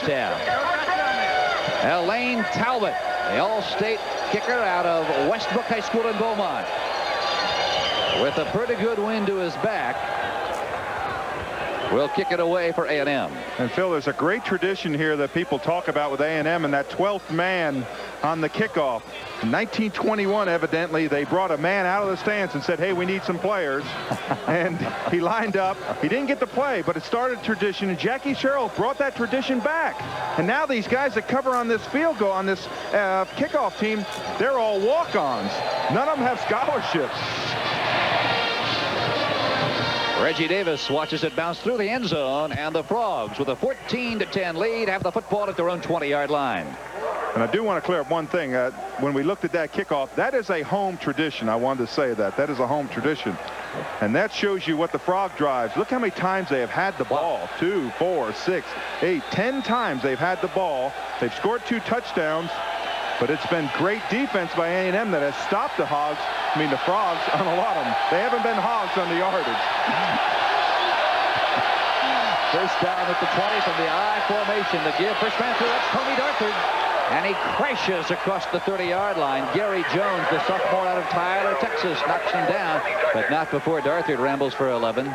touchdown. Elaine Talbot, the All-State kicker out of Westbrook High School in Beaumont, with a pretty good wind to his back, will kick it away for A&M. And Phil, there's a great tradition here that people talk about with A&M and that 12th man on the kickoff. In 1921, evidently, they brought a man out of the stands and said, hey, we need some players. And he lined up. He didn't get to play, but it started a tradition, and Jackie Sherrill brought that tradition back. And now these guys that cover on this field goal, on this kickoff team, they're all walk-ons. None of them have scholarships. Reggie Davis watches it bounce through the end zone, and the Frogs, with a 14-10 lead, have the football at their own 20-yard line. And I do want to clear up one thing. When we looked at that kickoff, that is a home tradition. I wanted to say that. That is a home tradition. And that shows you what the Frog drives. Look how many times they have had the ball. 2, 4, 6, 8, 10 times they've had the ball. They've scored 2 touchdowns. But it's been great defense by A&M that has stopped the Hogs. I mean, the Frogs on a lot of them. They haven't been Hogs on the yardage. First down at the 20 from the I formation. The give. First man through, that's Tony Darthard. And he crashes across the 30-yard line. Gary Jones, the sophomore out of Tyler, Texas, knocks him down. But not before Darthard rambles for 11.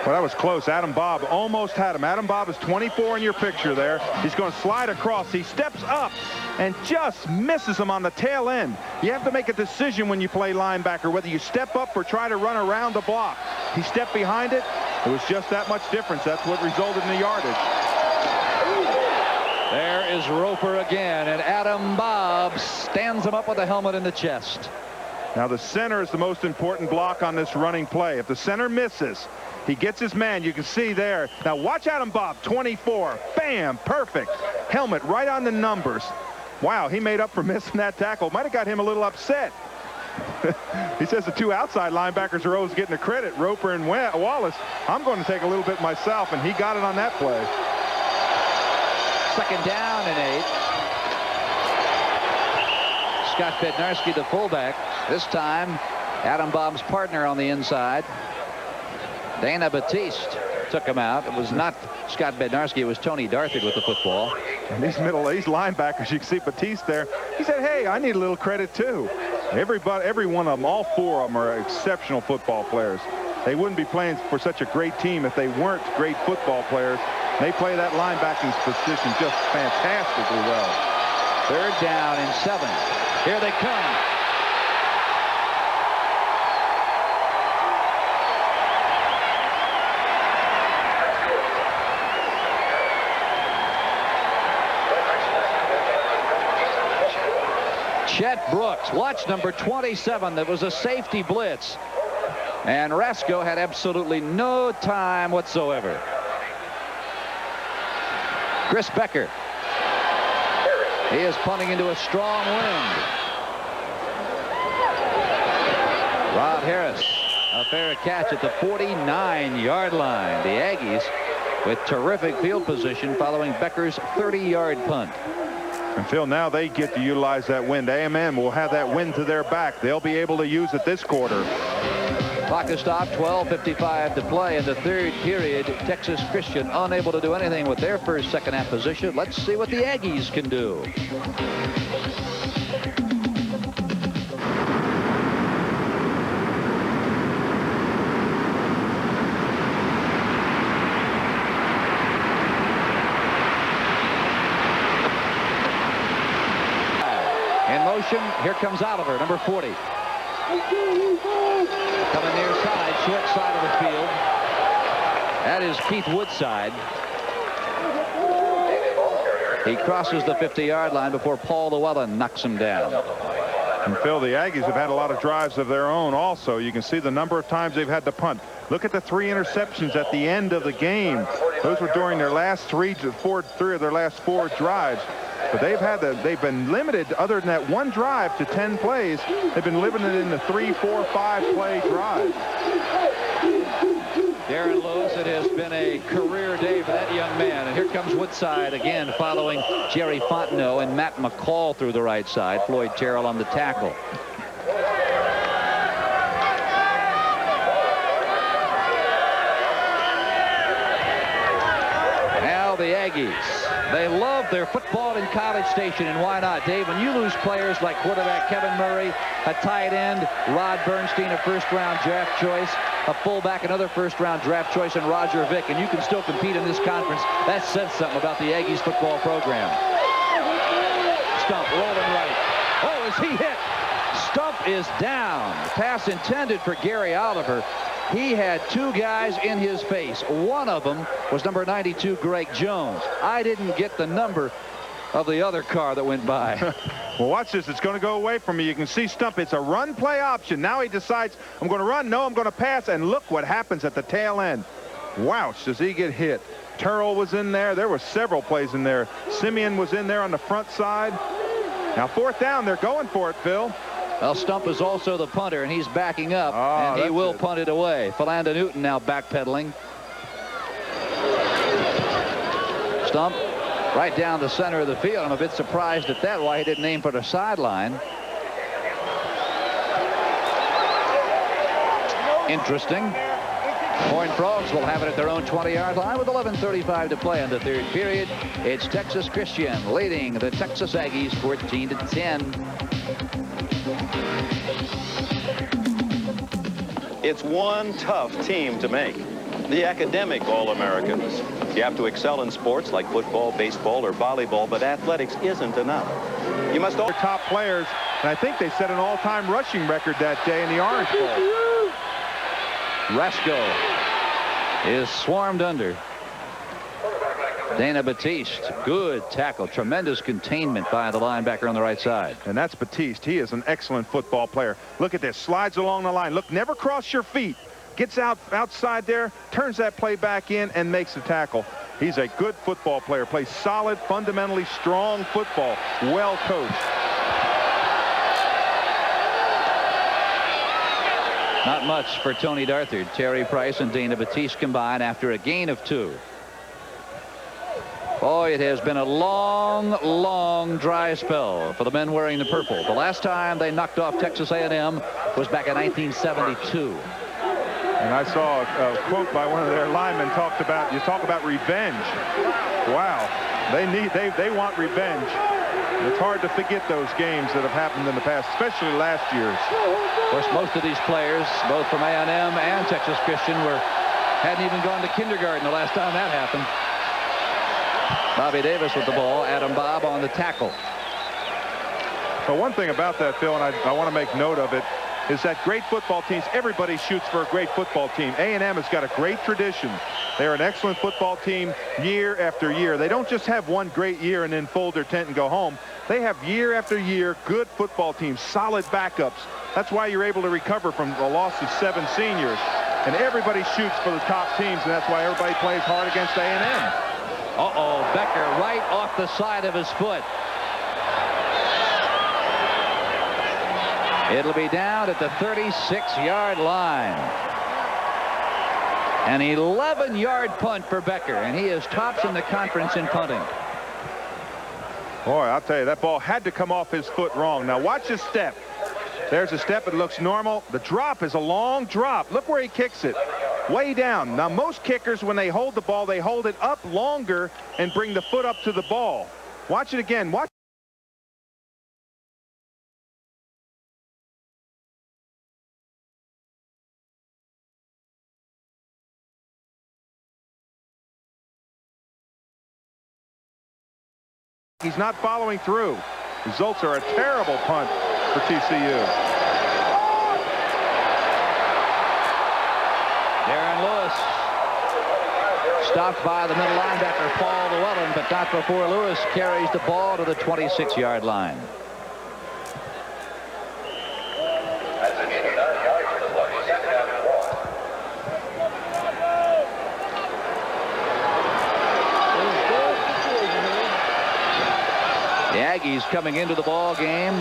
Well, that was close. Adam Bobb almost had him. Adam Bobb is 24 in your picture there. He's going to slide across. He steps up and just misses him on the tail end. You have to make a decision when you play linebacker, whether you step up or try to run around the block. He stepped behind it. It was just that much difference. That's what resulted in the yardage. There is Roper again, and Adam Bobb stands him up with a helmet in the chest. Now the center is the most important block on this running play. If the center misses, he gets his man. You can see there. Now watch Adam Bobb, 24. Bam, perfect. Helmet right on the numbers. Wow, he made up for missing that tackle. Might have got him a little upset. He says the 2 outside linebackers are always getting the credit, Roper and Wallace. I'm going to take a little bit myself, and he got it on that play. Second down and 8. Scott Bednarski, the fullback. This time, Adam Bobb's partner on the inside. Dana Batiste took him out. It was not Scott Bednarski. It was Tony Darthard with the football. And these middle-aged linebackers, you can see Batiste there. He said, hey, I need a little credit too. Every one of them, all 4 of them are exceptional football players. They wouldn't be playing for such a great team if they weren't great football players. They play that linebacking position just fantastically well. Third down and 7. Here they come. Chet Brooks, watch number 27. That was a safety blitz. And Rasco had absolutely no time whatsoever. Chris Becker. He is punting into a strong wind. Rod Harris, a fair catch at the 49-yard line. The Aggies with terrific field position following Becker's 30-yard punt. And Phil, now they get to utilize that wind. A&M will have that wind to their back. They'll be able to use it this quarter. Clock is stopped, 12:55 to play in the third period. Texas Christian unable to do anything with their first second-half position. Let's see what the Aggies can do. In motion, here comes Oliver, number 40. Coming near side, short side of the field. That is Keith Woodside. He crosses the 50-yard line before Paul Llewellyn knocks him down. And Phil, the Aggies have had a lot of drives of their own also. You can see the number of times they've had to punt. Look at the 3 interceptions at the end of the game. Those were during their last 3 of their last 4 drives. But they've been limited, other than that one drive, to 10 plays. They've been limited in the 3, 4, 5 play drives. Darren Lewis, it has been a career day for that young man. And here comes Woodside again, following Jerry Fontenot and Matt McCall through the right side. Floyd Terrell on the tackle. Now the Aggies, they love their football in College Station, and why not, Dave? When you lose players like quarterback Kevin Murray, a tight end, Rod Bernstein, a first-round draft choice, a fullback, another first-round draft choice, and Roger Vick, and you can still compete in this conference, that says something about the Aggies football program. Stump rolling right. Oh, is he hit? Stump is down. Pass intended for Gary Oliver. He had two guys in his face. One of them was number 92, Greg Jones. I didn't get the number of the other car that went by. Well, watch this. It's going to go away from me. You can see Stump. It's a run play option. Now he decides, I'm going to run. No, I'm going to pass. And look what happens at the tail end. Wouch, does he get hit. Turrell was in there. There were several plays in there. Simeon was in there on the front side. Now, fourth down. They're going for it, Phil. Well, Stump is also the punter, and he's backing up, and he will punt it away. Philanda Newton now backpedaling. Stump right down the center of the field. I'm a bit surprised at that, why he didn't aim for the sideline. Interesting. Horned Frogs will have it at their own 20-yard line with 11:35 to play in the third period. It's Texas Christian leading the Texas Aggies 14-10. It's one tough team to make. The academic All-Americans. You have to excel in sports like football, baseball, or volleyball, but athletics isn't enough. You must all top players, and I think they set an all-time rushing record that day in the Orange Bowl. Rasco is swarmed under. Dana Batiste, good tackle, tremendous containment by the linebacker on the right side. And that's Batiste. He is an excellent football player. Look at this, slides along the line. Look, never cross your feet. Gets outside there, turns that play back in, and makes the tackle. He's a good football player. Plays solid, fundamentally strong football. Well coached. Not much for Tony Darthard. Terry Price and Dana Batiste combine after a gain of 2. Boy, it has been a long, long dry spell for the men wearing the purple. The last time they knocked off Texas A&M was back in 1972. And I saw a quote by one of their linemen talked about, you talk about revenge. Wow, they want revenge. It's hard to forget those games that have happened in the past, especially last year's. Of course, most of these players, both from A&M and Texas Christian, hadn't even gone to kindergarten the last time that happened. Bobby Davis with the ball. Adam Bob on the tackle. But one thing about that, Phil, and I want to make note of it, is that great football teams, everybody shoots for a great football team. A&M has got a great tradition. They're an excellent football team year after year. They don't just have one great year and then fold their tent and go home. They have year after year good football teams, solid backups. That's why you're able to recover from the loss of 7 seniors. And everybody shoots for the top teams, and that's why everybody plays hard against A&M. Uh-oh, Becker right off the side of his foot. It'll be down at the 36-yard line. An 11-yard punt for Becker, and he is tops in the conference in punting. Boy, I'll tell you, that ball had to come off his foot wrong. Now watch his step. There's a step. It looks normal. The drop is a long drop. Look where he kicks it. Way down. Now most kickers, when they hold the ball, they hold it up longer and bring the foot up to the ball. Watch it again. Watch. He's not following through. Results are a terrible punt for TCU. Darren Lewis stopped by the middle linebacker Paul Llewellyn, but not before Lewis carries the ball to the 26-yard line. The Aggies coming into the ball game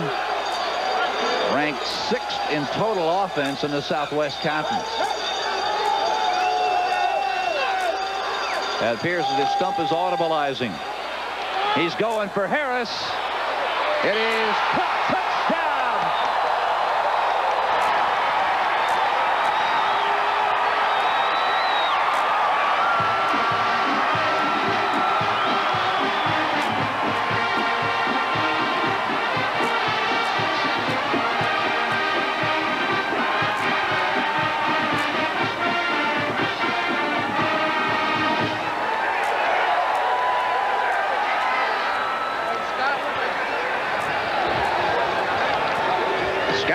ranked 6th in total offense in the Southwest Conference. It appears that his stump is audibilizing. He's going for Harris. It is caught. Touchdown.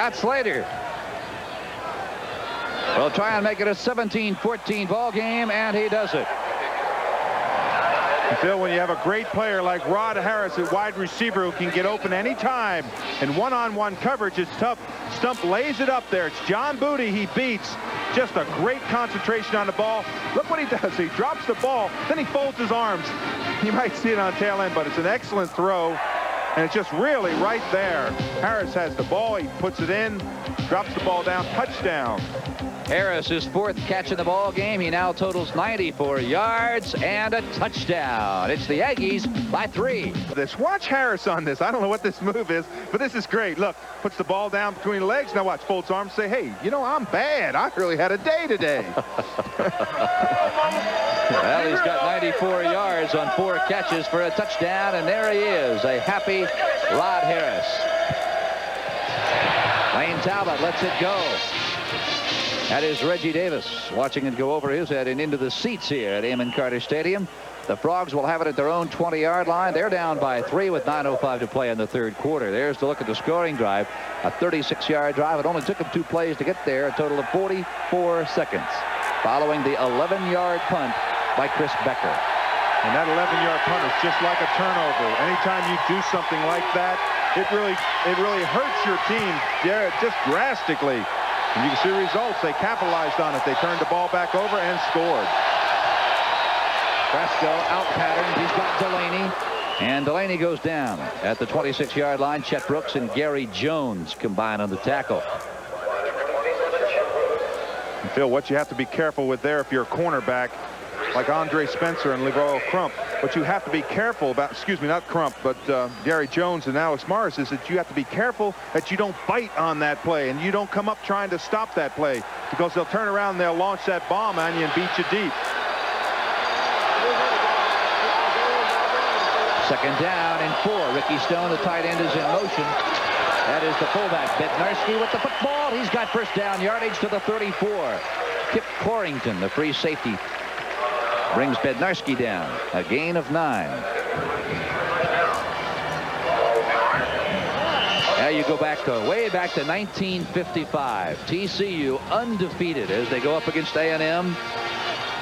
Scott Slater will try and make it a 17-14 ball game, and he does it. Phil, when you have a great player like Rod Harris at wide receiver who can get open anytime, and one-on-one coverage is tough. Stump lays it up there. It's John Booty he beats. Just a great concentration on the ball. Look what he does. He drops the ball, then he folds his arms. You might see it on tail end, but it's an excellent throw, and it's just really right there. Harris has the ball. He puts it in, drops the ball down, touchdown. Harris, his 4th catch in the ball game. He now totals 94 yards and a touchdown. It's the Aggies by 3. Watch Harris on this. I don't know what this move is, but this is great. Look, puts the ball down between the legs. Now watch, folds arms, say, hey, you know, I'm bad. I really had a day today. Well, he's got 94 yards on 4 catches for a touchdown, and there he is, a happy Rod Harris. Lane Talbot lets it go. That is Reggie Davis watching it go over his head and into the seats here at Amon Carter Stadium. The Frogs will have it at their own 20-yard line. They're down by 3 with 9:05 to play in the 3rd quarter. There's the look at the scoring drive. A 36-yard drive. It only took them 2 plays to get there. A total of 44 seconds. Following the 11-yard punt by Chris Becker. And that 11-yard punt is just like a turnover. Anytime you do something like that, it really hurts your team just drastically. And you can see the results. They capitalized on it. They turned the ball back over and scored. Fresco out patterned. He's got Delaney. And Delaney goes down at the 26-yard line. Chet Brooks and Gary Jones combine on the tackle. And Phil, what you have to be careful with there if you're a cornerback like Andre Spencer and Leroy Crump, what you have to be careful about, excuse me, not Crump, but Gary Jones and Alex Morris, is that you have to be careful that you don't bite on that play and you don't come up trying to stop that play, because they'll turn around and they'll launch that bomb on you and beat you deep. 2nd down and 4. Ricky Stone, the tight end, is in motion. That is the fullback, Bednarski, with the football. He's got 1st down yardage to the 34. Kip Corrington, the free safety, brings Bednarski down. A gain of 9. Now you go back to way back to 1955. TCU undefeated as they go up against A&M.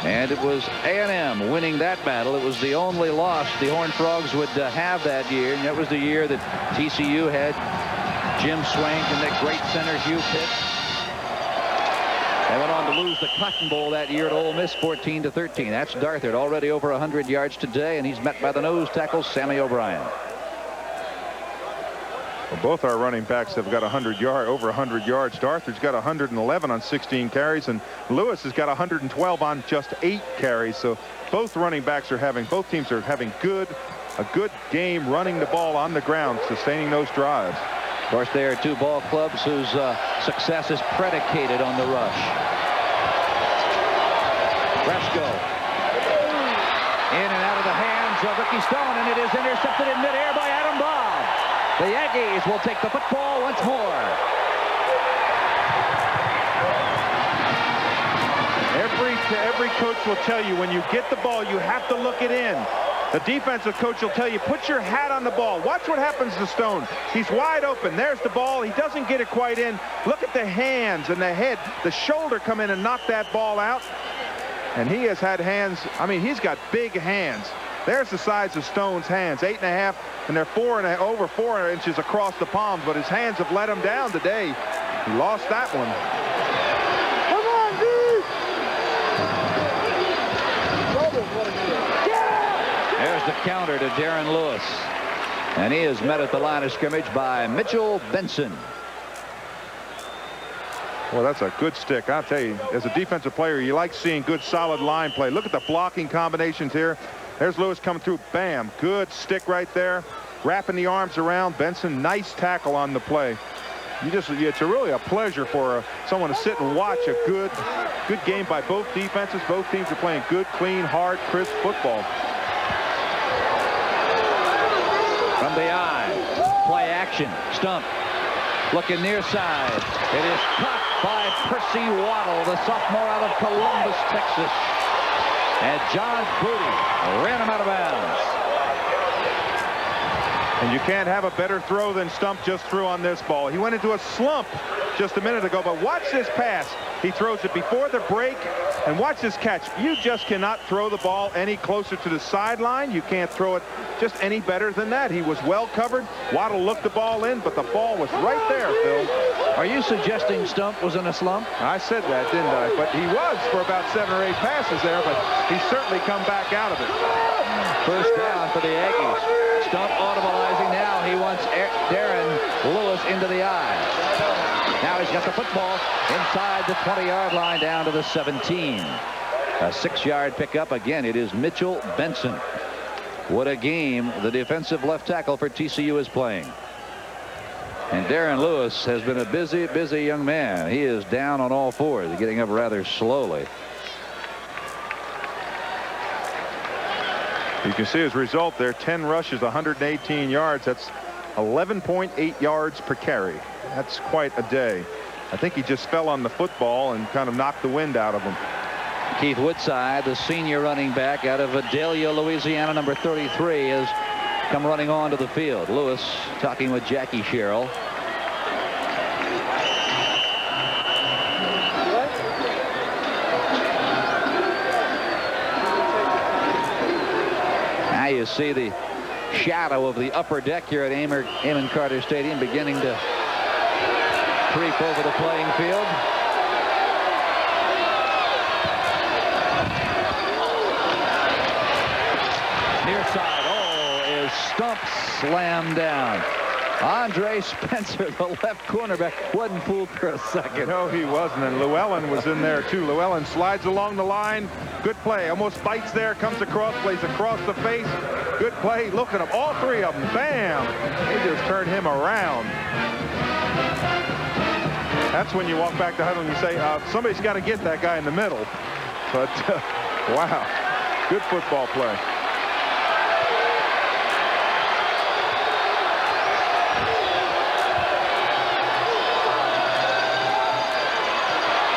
And it was A&M winning that battle. It was the only loss the Horned Frogs would have that year. And that was the year that TCU had Jim Swank and that great center Hugh Pitt. They went on to lose the Cotton Bowl that year at Ole Miss 14-13. That's Darthard, already over 100 yards today, and he's met by the nose tackle Sammy O'Brien. Well, both our running backs have got over 100 yards. Darthard's got 111 on 16 carries, and Lewis has got 112 on just 8 carries. So both running backs both teams are having a good game running the ball on the ground, sustaining those drives. Of course, they are 2 ball clubs whose success is predicated on the rush. Fresco in and out of the hands of Ricky Stone, and it is intercepted in midair by Adam Bob. The Aggies will take the football once more. Every coach will tell you when you get the ball, you have to look it in. The defensive coach will tell you, put your hat on the ball. Watch what happens to Stone. He's wide open. There's the ball. He doesn't get it quite in. Look at the hands and the head, the shoulder come in and knock that ball out. And he has had hands. I mean, he's got big hands. There's the size of Stone's hands, 8.5, and they're over 4 inches across the palms, but his hands have let him down today. He lost that one. Come on, dude! There's the counter to Darren Lewis, and he is met at the line of scrimmage by Mitchell Benson. Well, that's a good stick. I'll tell you, as a defensive player, you like seeing good, solid line play. Look at the blocking combinations here. There's Lewis coming through. Bam. Good stick right there. Wrapping the arms around. Benson, nice tackle on the play. It's really a pleasure for someone to sit and watch a good game by both defenses. Both teams are playing good, clean, hard, crisp football. From the eye, play action. Stump looking near side. It is caught by Percy Waddle, the sophomore out of Columbus, Texas. And John Booty ran him out of bounds. And you can't have a better throw than Stump just threw on this ball. He went into a slump just a minute ago, but watch this pass. He throws it before the break, and watch this catch. You just cannot throw the ball any closer to the sideline. You can't throw it just any better than that. He was well covered. Waddle looked the ball in, but the ball was right there, Phil. Are you suggesting Stump was in a slump? I said that, didn't I? But he was for about 7 or 8 passes there, but he's certainly come back out of it. First down for the Aggies. Stump audibilizing now. He wants Darren Lewis into the eye. Now he's got the football inside the 20-yard line down to the 17. A 6-yard pickup. Again, it is Mitchell Benson. What a game the defensive left tackle for TCU is playing. And Darren Lewis has been a busy young man. He is down on all fours, getting up rather slowly. You can see his result there. 10 rushes, 118 yards. That's 11.8 yards per carry. That's quite a day. I think he just fell on the football and kind of knocked the wind out of him. Keith Woodside, the senior running back out of Vidalia, Louisiana, number 33, has come running onto the field. Lewis talking with Jackie Sherrill. Now you see the shadow of the upper deck here at Amon Carter Stadium beginning to creep over the playing field. Near side. Oh, is Stump slammed down. Andre Spencer, the left cornerback, wasn't fooled for a second. No, he wasn't, and Llewellyn was in there too. Llewellyn slides along the line. Good play. Almost bites there, comes across, plays across the face. Good play. Look at them, all 3 of them. Bam! They just turned him around. That's when you walk back to huddle and you say, somebody's got to get that guy in the middle. But, wow, good football play.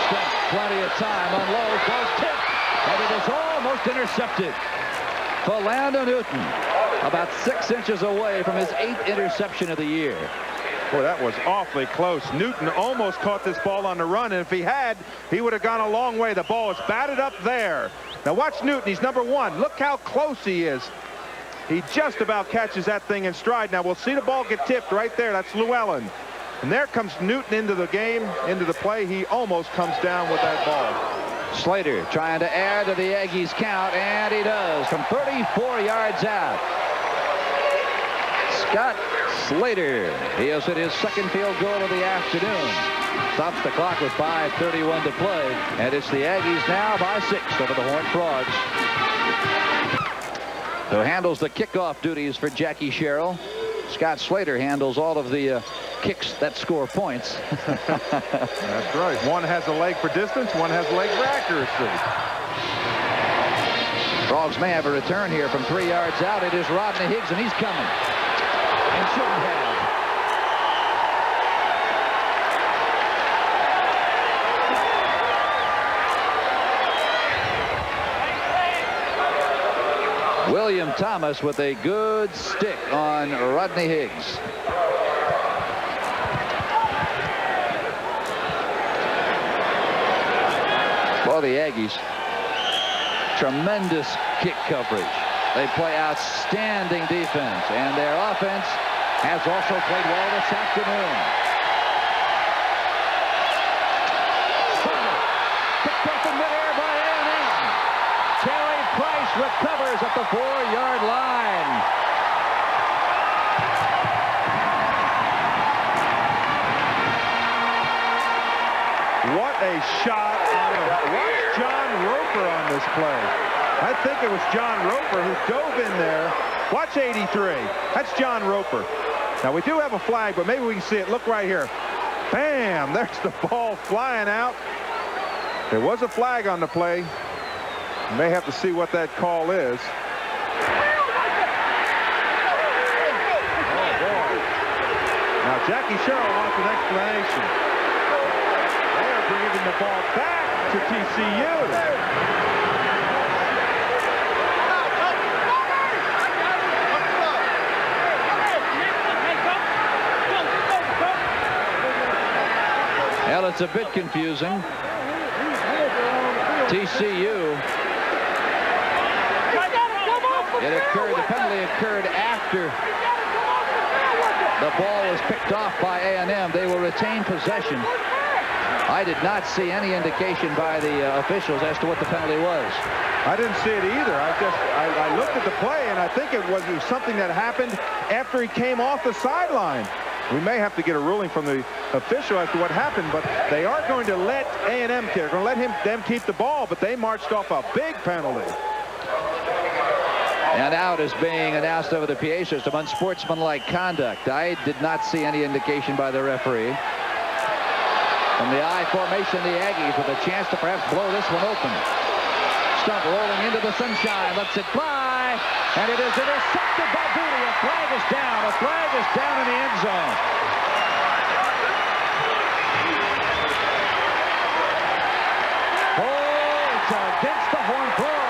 Spent plenty of time on low, goes tipped, and it is almost intercepted. Philando Newton, about 6 inches away from his 8th interception of the year. Boy, that was awfully close. Newton almost caught this ball on the run, and if he had, he would have gone a long way. The ball is batted up there. Now watch Newton. He's number 1. Look how close he is. He just about catches that thing in stride. Now we'll see the ball get tipped right there. That's Llewellyn. And there comes Newton into the game, into the play. He almost comes down with that ball. Slater trying to add to the Aggies count, and he does from 34 yards out. Scott Slater, he has hit his 2nd field goal of the afternoon. Stops the clock with 5:31 to play, and it's the Aggies now by 6 over the Horned Frogs. Who handles the kickoff duties for Jackie Sherrill. Scott Slater handles all of the kicks that score points. That's right. One has a leg for distance, one has a leg for accuracy. Frogs may have a return here from 3 yards out. It is Rodney Higgs, and he's coming. And shouldn't have. William Thomas with a good stick on Rodney Higgs. For the Aggies, tremendous kick coverage. They play outstanding defense, and their offense has also played well this afternoon. Picked up in midair by A&M. Terry Price recovers at the 4-yard line. What a shot. Watch John Roper on this play. I think it was John Roper who dove in there. Watch 83. That's John Roper. Now, we do have a flag, but maybe we can see it. Look right here. Bam! There's the ball flying out. There was a flag on the play. You may have to see what that call is. Oh, boy. Now, Jackie Sherrill wants an explanation. They're bringing the ball back to TCU. a bit confusing. TCU. The penalty occurred after the ball was picked off by A&M. They will retain possession. I did not see any indication by the officials as to what the penalty was. I didn't see it either. I looked at the play, and I think it was something that happened after he came off the sideline. We may have to get a ruling from the official as to what happened, but they are going to let A&M kick. They're going to let them keep the ball, but they marched off a big penalty. And out is being announced over the PA system. Unsportsmanlike conduct. I did not see any indication by the referee. From the I formation, the Aggies with a chance to perhaps blow this one open. Stump rolling into the sunshine, lets it fly, and it is intercepted by Booty. A flag is down. A flag is down in the end zone. Oh, it's against the Horned Frogs.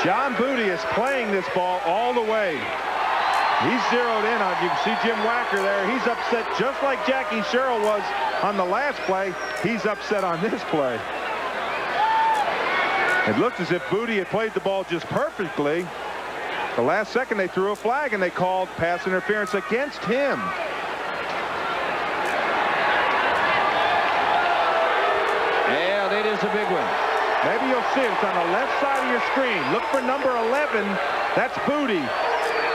John Booty is playing this ball all the way. He's zeroed in on, you can see Jim Wacker there. He's upset just like Jackie Sherrill was on the last play. He's upset on this play. It looked as if Booty had played the ball just perfectly. The last second they threw a flag and they called pass interference against him. And it is a big one. Maybe you'll see it. It's on the left side of your screen. Look for number 11. That's Booty.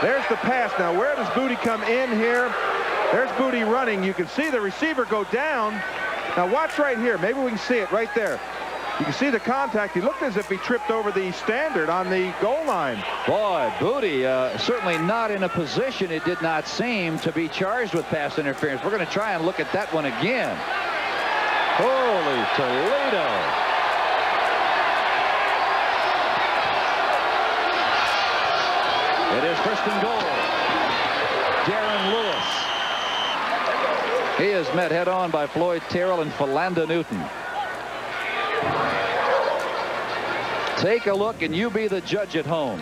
There's the pass. Now, where does Booty come in here? There's Booty running. You can see the receiver go down. Now, watch right here. Maybe we can see it right there. You can see the contact. He looked as if he tripped over the standard on the goal line. Boy, Booty certainly not in a position, it did not seem, to be charged with pass interference. We're going to try and look at that one again. Holy Toledo. It is first and goal. Darren Lewis. He is met head-on by Floyd Terrell and Philanda Newton. Take a look, and you be the judge at home.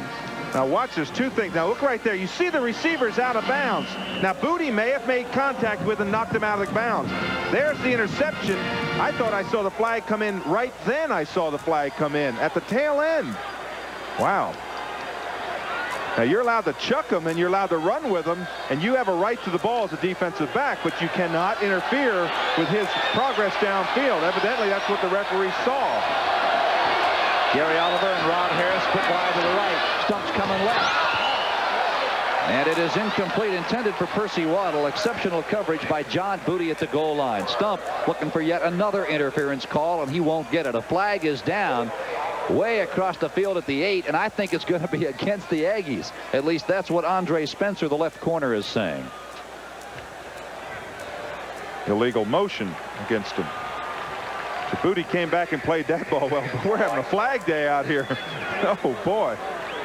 Now watch, there's two things. Now look right there. You see the receiver's out of bounds. Now Booty may have made contact with and knocked him out of bounds. There's the interception. I thought I saw the flag come in right then. I saw the flag come in at the tail end. Wow. Now you're allowed to chuck him and you're allowed to run with him, and you have a right to the ball as a defensive back, but you cannot interfere with his progress downfield. Evidently that's what the referee saw. Gary Oliver and Rod Harris put wide to the right. Stump's coming left. And it is incomplete, intended for Percy Waddle. Exceptional coverage by John Booty at the goal line. Stump looking for yet another interference call, and he won't get it. A flag is down way across the field at the 8, and I think it's going to be against the Aggies. At least that's what Andre Spencer, the left corner, is saying. Illegal motion against him. The Booty came back and played that ball well, but we're having a flag day out here. Oh, boy.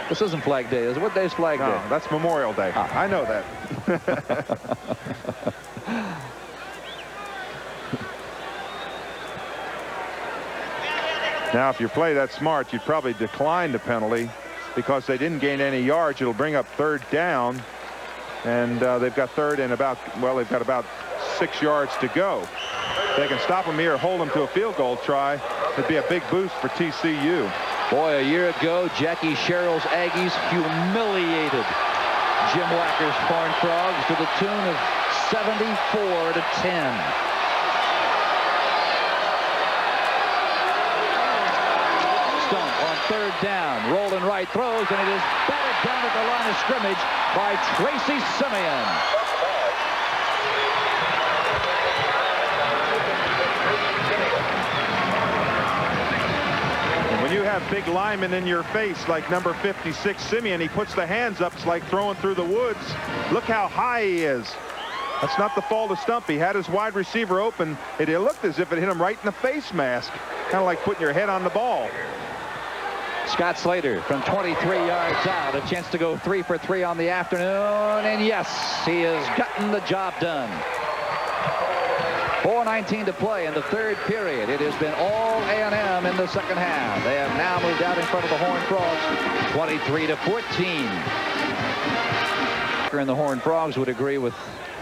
This isn't Flag Day, is it? What day is Flag Day? No, that's Memorial Day. Ah. I know that. Now, if you play that smart, you'd probably decline the penalty because they didn't gain any yards. It'll bring up third down, and they've got third and about, well, they've got about 6 yards to go. If they can stop them here, hold them to a field goal try, it'd be a big boost for TCU. Boy, a year ago, Jackie Sherrill's Aggies humiliated Jim Wacker's Horned Frogs to the tune of 74-10. Stump on third down, rolling right, throws, and it is batted down at the line of scrimmage by Tracy Simeon. When you have big linemen in your face like number 56 Simeon, he puts the hands up. It's like throwing through the woods. Look how high he is. That's not the fault of Stump. He had his wide receiver open. It looked as if it hit him right in the face mask. Kind of like putting your head on the ball. Scott Slater from 23 yards out. A chance to go 3 for 3 on the afternoon. And yes, he has gotten the job done. 4:19 to play in the third period. It has been all A&M in the second half. They have now moved out in front of the Horned Frogs, 23-14. And the Horned Frogs would agree with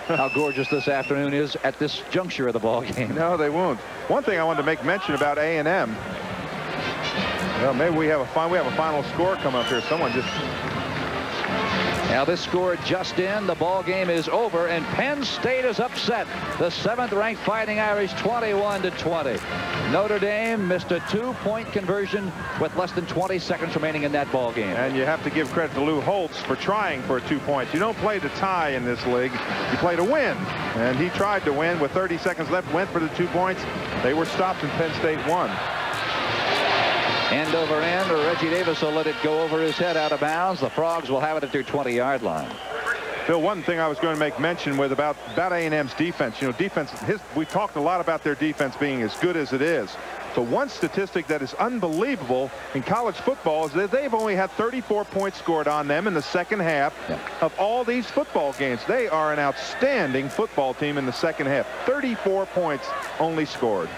how gorgeous this afternoon is at this juncture of the ball game. No, they won't. One thing I wanted to make mention about A&M. Well, maybe we have a final score come up here. Someone just. Now this score just in. The ball game is over, and Penn State is upset the 7th-ranked Fighting Irish 21-20. Notre Dame missed a 2-point conversion with less than 20 seconds remaining in that ball game. And you have to give credit to Lou Holtz for trying for 2 points. You don't play to tie in this league. You play to win. And he tried to win with 30 seconds left, went for the 2 points. They were stopped, and Penn State won. End over end, or Reggie Davis will let it go over his head out of bounds. The Frogs will have it at their 20-yard line. Phil, one thing I was going to make mention with about A&M's defense. You know, defense. We talked a lot about their defense being as good as it is. So one statistic that is unbelievable in college football is that they've only had 34 points scored on them in the second half of all these football games. They are an outstanding football team in the second half. 34 points only scored.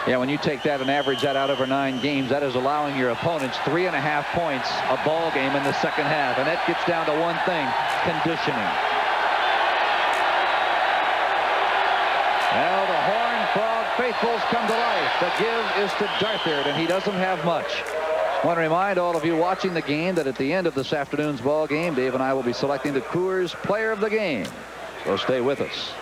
Yeah, when you take that and average that out over 9 games, that is allowing your opponents 3.5 points a ball game in the second half. And that gets down to one thing: conditioning. Well, the Horned Frog faithfuls come to life. The give is to Darthard, and he doesn't have much. I want to remind all of you watching the game that at the end of this afternoon's ball game, Dave and I will be selecting the Coors Player of the Game. So stay with us.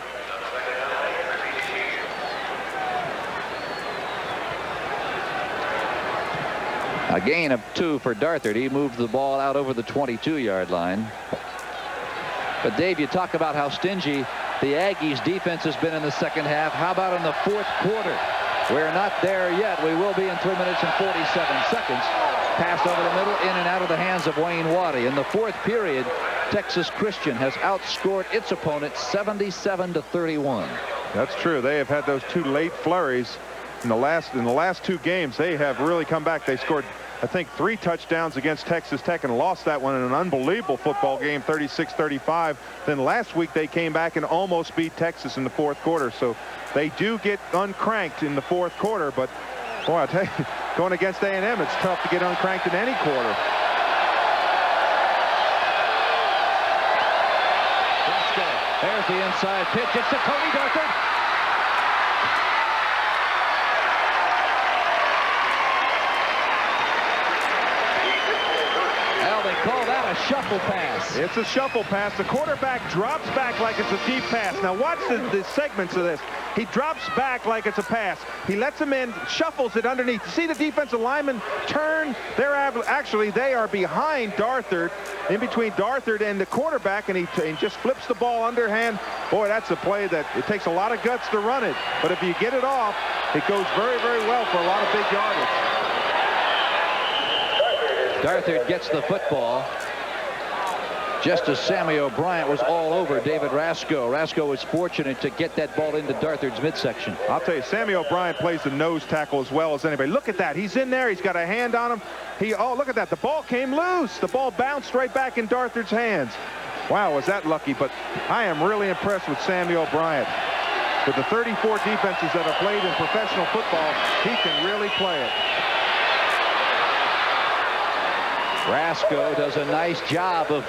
A gain of 2 for Darthard. He moved the ball out over the 22-yard line. But Dave, you talk about how stingy the Aggies defense has been in the second half. How about in the fourth quarter? We're not there yet. We will be in 3 minutes and 47 seconds. Pass over the middle, in and out of the hands of Wayne Waddy. In the fourth period, Texas Christian has outscored its opponent 77-31. That's true. They have had those 2 late flurries in the last 2 games. They have really come back. They scored, I think, 3 touchdowns against Texas Tech and lost that one in an unbelievable football game, 36-35. Then last week they came back and almost beat Texas in the fourth quarter. So they do get uncranked in the fourth quarter. But boy, I tell you, going against A&M, it's tough to get uncranked in any quarter. There's the inside pitch. It's to Tony Darthard. Call that a shuffle pass. It's a shuffle pass. The quarterback drops back like it's a deep pass. Now watch the segments of this. He drops back like it's a pass. He lets him in, shuffles it underneath. See the defensive lineman turn? They are behind Darthard, in between Darthard and the quarterback, and he just flips the ball underhand. Boy, that's a play that it takes a lot of guts to run it. But if you get it off, it goes very, very well for a lot of big yardage. Darthard gets the football just as Sammy O'Bryant was all over David Rasco. Rasco was fortunate to get that ball into Darthard's midsection. I'll tell you, Sammy O'Bryant plays the nose tackle as well as anybody. Look at that. He's in there. He's got a hand on him. Oh, look at that. The ball came loose. The ball bounced right back in Darthard's hands. Wow, was that lucky. But I am really impressed with Sammy O'Bryant. With the 34 defenses that have played in professional football, he can really play it. Rasco does a nice job of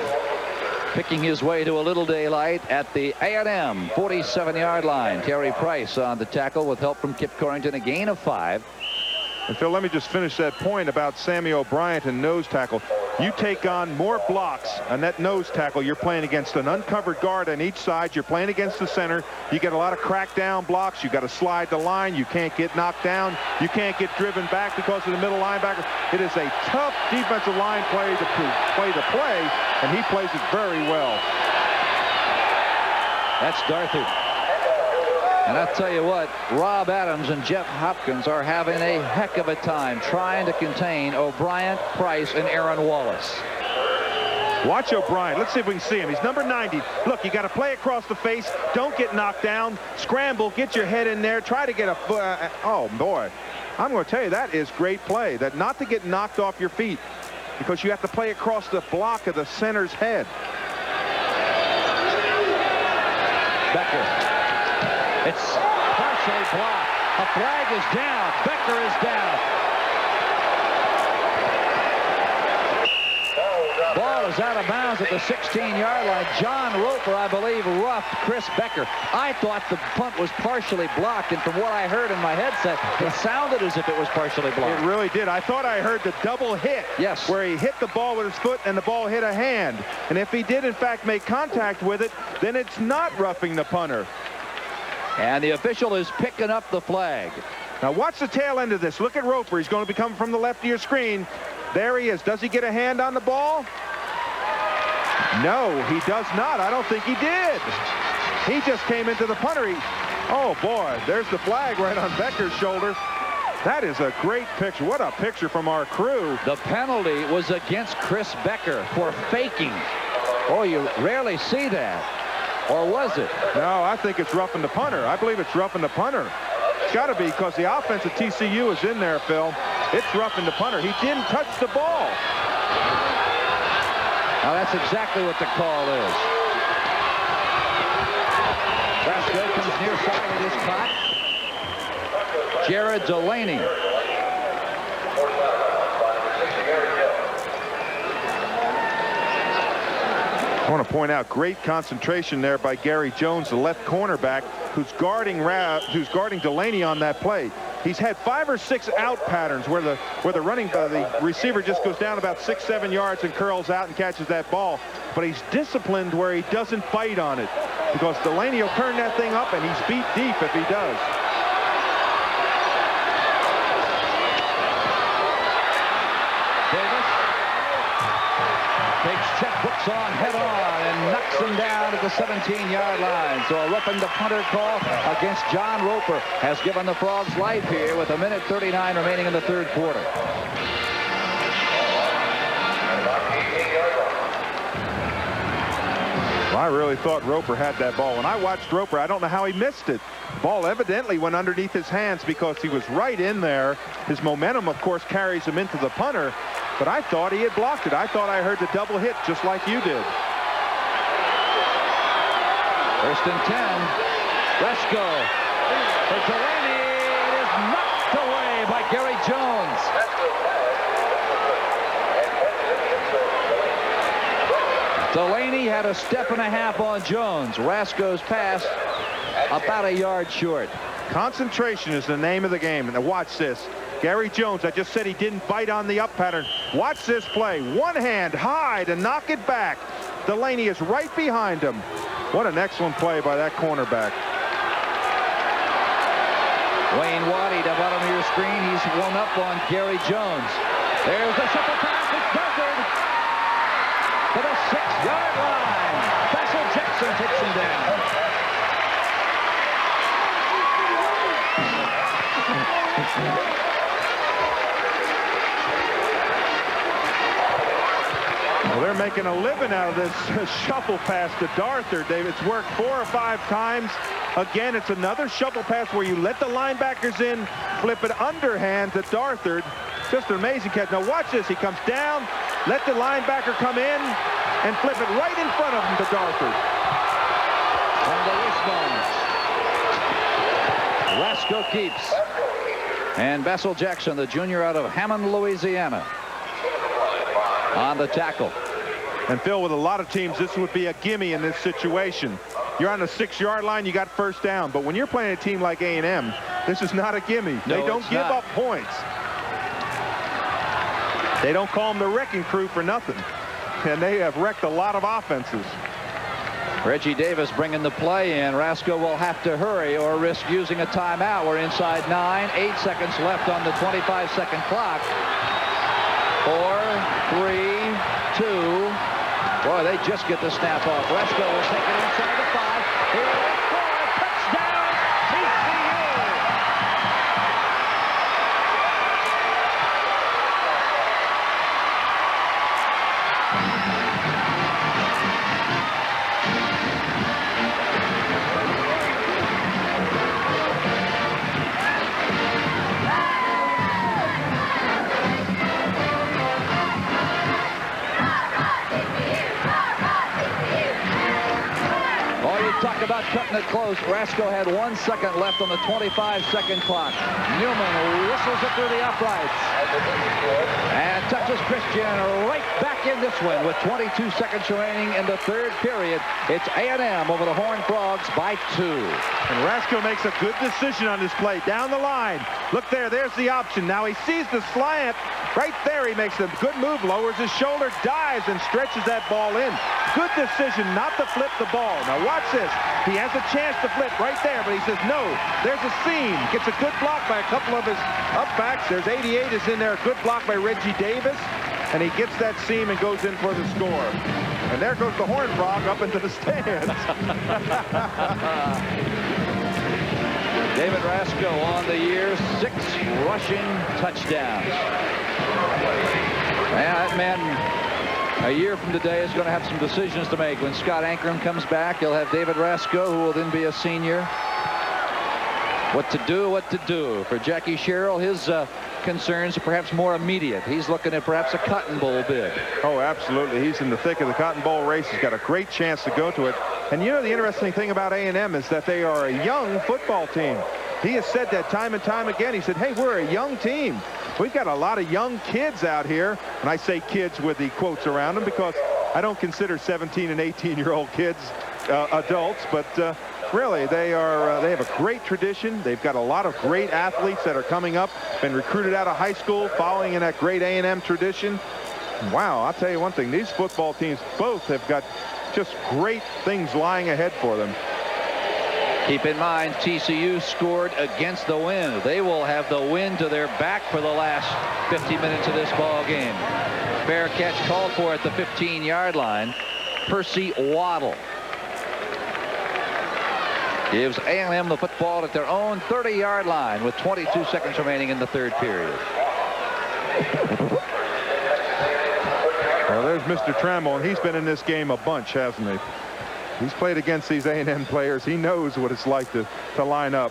picking his way to a little daylight at the A&M 47-yard line. Terry Price on the tackle with help from Kip Corrington, a gain of 5. And Phil, let me just finish that point about Sammy O'Bryant and nose tackle. You take on more blocks on that nose tackle. You're playing against an uncovered guard on each side. You're playing against the center. You get a lot of crackdown blocks. You got to slide the line. You can't get knocked down. You can't get driven back because of the middle linebacker. It is a tough defensive line play to play the play, and he plays it very well. That's Darthard. And I'll tell you what, Rob Adams and Jeff Hopkins are having a heck of a time trying to contain O'Bryant, Price, and Aaron Wallace. Watch O'Brien. Let's see if we can see him. He's number 90. Look, you got to play across the face. Don't get knocked down. Scramble. Get your head in there. Try to get a oh, boy. I'm going to tell you, that is great play. That not to get knocked off your feet, because you have to play across the block of the center's head. Becker. It's partial partially blocked. A flag is down. Becker is down. Ball is out of bounds at the 16-yard line. John Roper, I believe, roughed Chris Becker. I thought the punt was partially blocked, and from what I heard in my headset, it sounded as if it was partially blocked. It really did. I thought I heard the double hit. Yes. Where he hit the ball with his foot and the ball hit a hand. And if he did, in fact, make contact with it, then it's not roughing the punter. And the official is picking up the flag. Now watch the tail end of this. Look at Roper. He's going to be coming from the left of your screen. There he is. Does he get a hand on the ball? No, he does not. I don't think he did. He just came into the punter. Oh, boy, there's the flag right on Becker's shoulder. That is a great picture. What a picture from our crew. The penalty was against Chris Becker for faking. Oh, you rarely see that. Or was it? No, I think it's roughing the punter. I believe it's roughing the punter. It's got to be because the offense of TCU is in there, Phil. It's roughing the punter. He didn't touch the ball. Now that's exactly what the call is. Brasco comes near side. It is caught. Jared Delaney. I want to point out great concentration there by Gary Jones, the left cornerback, who's guarding Delaney on that play. He's had 5 or 6 out patterns where the receiver just goes down about 6-7 yards and curls out and catches that ball. But he's disciplined where he doesn't fight on it, because Delaney will turn that thing up and he's beat deep if he does. Davis takes checkbooks on head on and knocks him down at the 17-yard line. So a roughing the punter call against John Roper has given the Frogs life here with 1:39 remaining in the third quarter. Well, I really thought Roper had that ball. When I watched Roper, I don't know how he missed it. Ball evidently went underneath his hands because he was right in there. His momentum, of course, carries him into the punter. But I thought he had blocked it. I thought I heard the double hit just like you did. First and 10. Resko for Delaney. It is knocked away by Gary Jones. Delaney had a step and a half on Jones. Rasko's pass about a yard short. Concentration is the name of the game. And watch this. Gary Jones, I just said he didn't bite on the up pattern. Watch this play. One hand high to knock it back. Delaney is right behind him. What an excellent play by that cornerback. Wayne Waddy, the bottom of your screen. He's one up on Gary Jones. There's the shuffle pass. It's Dufford to the 6-yard line. Basil Jackson takes him down. Well, they're making a living out of this shuffle pass to Darthard. It's worked 4 or 5 times. Again, it's another shuffle pass where you let the linebackers in, flip it underhand to Darthard. Just an amazing catch. Now watch this. He comes down, let the linebacker come in, and flip it right in front of him to Darthard. From the wishbone. Rasko keeps. And Basil Jackson, the junior out of Hammond, Louisiana, on the tackle. And Phil, with a lot of teams, this would be a gimme in this situation. You're on the 6-yard line, you got first down. But when you're playing a team like A&M, this is not a gimme. No, they don't give up points. They don't call them the wrecking crew for nothing. And they have wrecked a lot of offenses. Reggie Davis bringing the play in. Rasko will have to hurry or risk using a timeout. We're inside 9, 8 seconds left on the 25-second clock. 4, 3, 2. Boy, they just get the snap off. Rasko will take it inside the 5. Here it is. Touchdown, TCU. close. Rasco had 1 second left on the 25-second clock. Newman whistles it through the uprights and touches Christian right back in this one with 22 seconds remaining in the third period. It's A&M over the Horned Frogs by 2. And Rasco makes a good decision on this play. Down the line. Look there. There's the option. Now he sees the slant. Right there he makes a good move. Lowers his shoulder, dives, and stretches that ball in. Good decision not to flip the ball. Now watch this. He has a chance to flip right there, but he says no. There's a seam. Gets a good block by a couple of his upbacks. There's 88 is in there. A good block by Reggie Davis. And he gets that seam and goes in for the score. And there goes the Horned Frog up into the stands. David Rasco on the year, 6 rushing touchdowns. That man, a year from today, is going to have some decisions to make. When Scott Ankrum comes back, he'll have David Rasco, who will then be a senior. What to do. For Jackie Sherrill, his concerns are perhaps more immediate. He's looking at perhaps a Cotton Bowl bid. Oh, absolutely. He's in the thick of the Cotton Bowl race. He's got a great chance to go to it. And you know, the interesting thing about A&M is that they are a young football team. He has said that time and time again. He said, hey, we're a young team. We've got a lot of young kids out here. And I say kids with the quotes around them because I don't consider 17 and 18-year-old kids adults. But really, they have a great tradition. They've got a lot of great athletes that are coming up, been recruited out of high school, following in that great A&M tradition. Wow, I'll tell you one thing. These football teams both have got just great things lying ahead for them. Keep in mind, TCU scored against the wind. They will have the wind to their back for the last 50 minutes of this ball game. Fair catch called for at the 15-yard line. Percy Waddle gives A&M the football at their own 30-yard line with 22 seconds remaining in the third period. Well, there's Mr. Trammell, and he's been in this game a bunch, hasn't he? He's played against these A&M players. He knows what it's like to line up.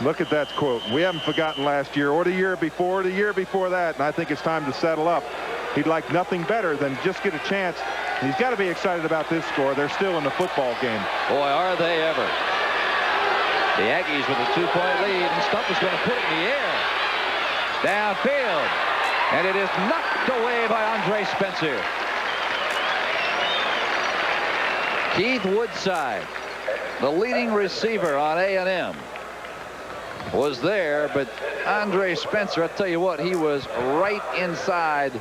Look at that quote. We haven't forgotten last year or the year before that, and I think it's time to settle up. He'd like nothing better than just get a chance. And he's got to be excited about this score. They're still in the football game. Boy, are they ever. The Aggies with a 2-point lead, and Stump is going to put it in the air. Downfield. And it is knocked away by Andre Spencer. Keith Woodside, the leading receiver on A&M, was there, but Andre Spencer, I'll tell you what, he was right inside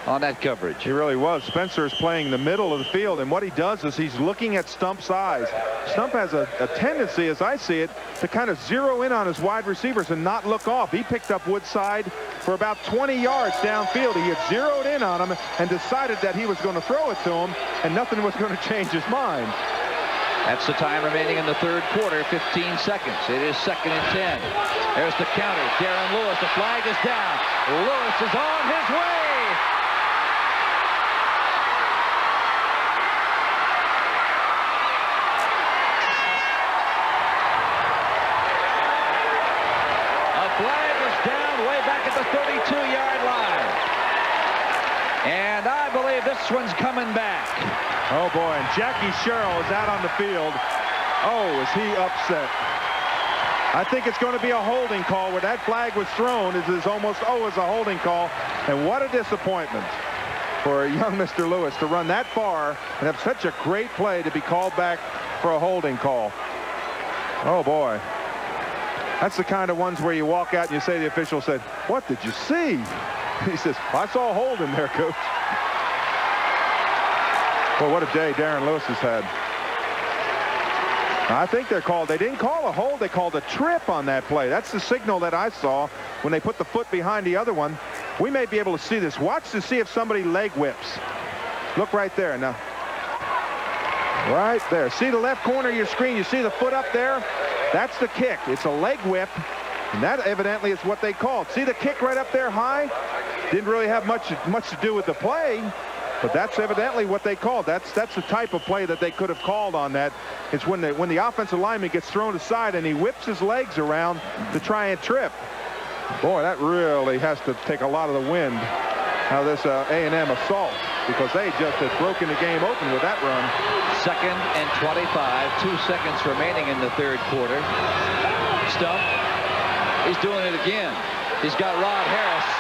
on that coverage. He really was. Spencer is playing the middle of the field, and what he does is he's looking at Stump's eyes. Stump has a tendency, as I see it, to kind of zero in on his wide receivers and not look off. He picked up Woodside for about 20 yards downfield. He had zeroed in on him and decided that he was going to throw it to him, and nothing was going to change his mind. That's the time remaining in the third quarter, 15 seconds. It is 2nd and 10. There's the counter. Darren Lewis, the flag is down. Lewis is on his way. Flag is down way back at the 32-yard line. And I believe this one's coming back. Oh, boy. And Jackie Sherrill is out on the field. Oh, is he upset. I think it's going to be a holding call. Where that flag was thrown is almost always a holding call. And what a disappointment for young Mr. Lewis to run that far and have such a great play to be called back for a holding call. Oh, boy. That's the kind of ones where you walk out and you say to the official, said, what did you see? He says, I saw a hold in there, coach. Well, what a day Darren Lewis has had. I think they didn't call a hold, they called a trip on that play. That's the signal that I saw when they put the foot behind the other one. We may be able to see this. Watch to see if somebody leg whips. Look right there now. Right there. See the left corner of your screen? You see the foot up there? That's the kick. It's a leg whip, and that evidently is what they called. See the kick right up there high? Didn't really have much to do with the play, but that's evidently what they called. That's the type of play that they could have called on that. It's when the offensive lineman gets thrown aside and he whips his legs around to try and trip. Boy, that really has to take a lot of the wind. how this A&M assault, because they just had broken the game open with that run. 2nd and 25. 2 seconds remaining in the third quarter. Stump. He's doing it again. He's got Rod Harris,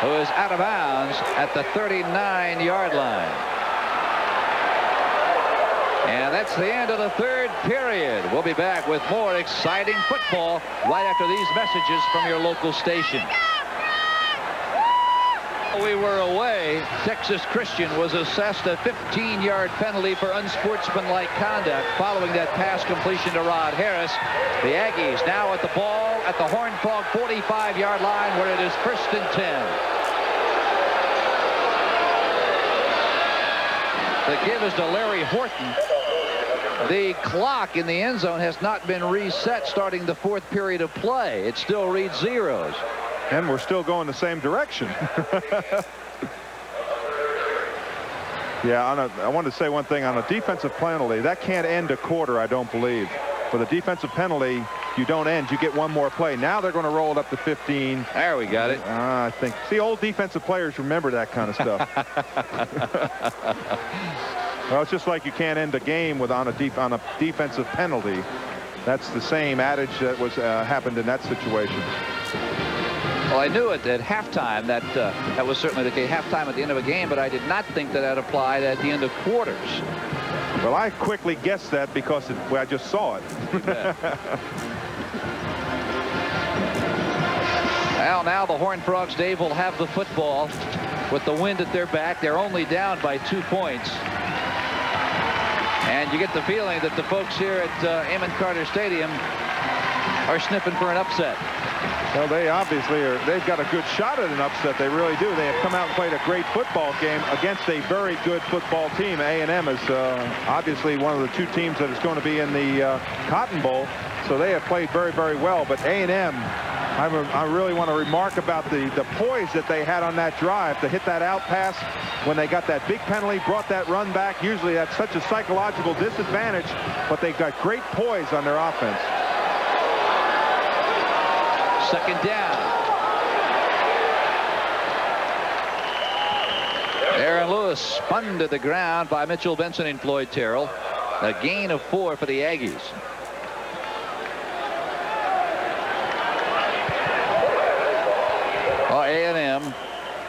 who is out of bounds at the 39-yard line. And that's the end of the third period. We'll be back with more exciting football right after these messages from your local station. We were away. Texas Christian was assessed a 15-yard penalty for unsportsmanlike conduct following that pass completion to Rod Harris. The Aggies now at the ball at the Horned Frog 45-yard line, where it is 1st and 10. The give is to Larry Horton. The clock in the end zone has not been reset starting the 4th period of play. It still reads zeros. And we're still going the same direction. Yeah, I wanted to say one thing on a defensive penalty. That can't end a quarter, I don't believe. For the defensive penalty, you don't end. You get one more play. Now they're going to roll it up to 15. There we got it. I think. See, old defensive players remember that kind of stuff. Well, it's just like you can't end a game with on a defensive penalty. That's the same adage that was happened in that situation. Well, I knew it at halftime that was certainly the case. Halftime at the end of a game, but I did not think that applied at the end of quarters. Well, I quickly guessed that because I just saw it. Well, now the Horned Frogs, Dave, will have the football with the wind at their back. They're only down by 2 points. And you get the feeling that the folks here at Amon Carter Stadium are sniffing for an upset. Well, they obviously are. They've got a good shot at an upset. They really do. They have come out and played a great football game against a very good football team. A&M is obviously one of the 2 teams that is going to be in the Cotton Bowl. So they have played very, very well. But A&M, I really want to remark about the poise that they had on that drive to hit that out pass when they got that big penalty, brought that run back. Usually that's such a psychological disadvantage, but they got great poise on their offense. 2nd down. Aaron Lewis spun to the ground by Mitchell Benson and Floyd Terrell. A gain of 4 for the Aggies. Well, A&M,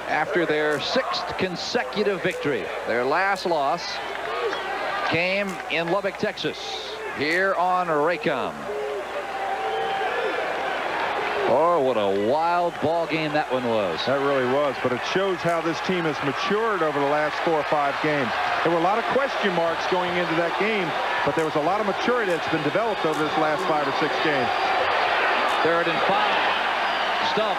after their 6th consecutive victory, their last loss came in Lubbock, Texas, here on Raycom. Oh, what a wild ball game that one was. That really was, but it shows how this team has matured over the last 4 or 5 games. There were a lot of question marks going into that game, but there was a lot of maturity that's been developed over this last 5 or 6 games. 3rd and 5. Stump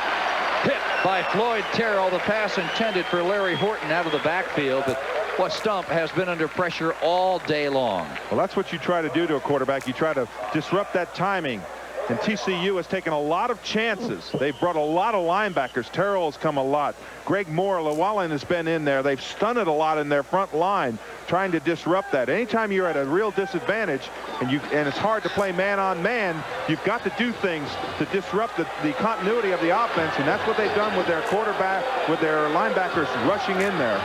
hit by Floyd Terrell. The pass intended for Larry Horton out of the backfield, but Stump has been under pressure all day long. Well, that's what you try to do to a quarterback. You try to disrupt that timing. And TCU has taken a lot of chances. They've brought a lot of linebackers. Terrell has come a lot. Greg Moore, Llewellyn has been in there. They've stunted a lot in their front line, trying to disrupt that. Anytime you're at a real disadvantage and it's hard to play man on man, you've got to do things to disrupt the continuity of the offense, and that's what they've done with their quarterback, with their linebackers rushing in there.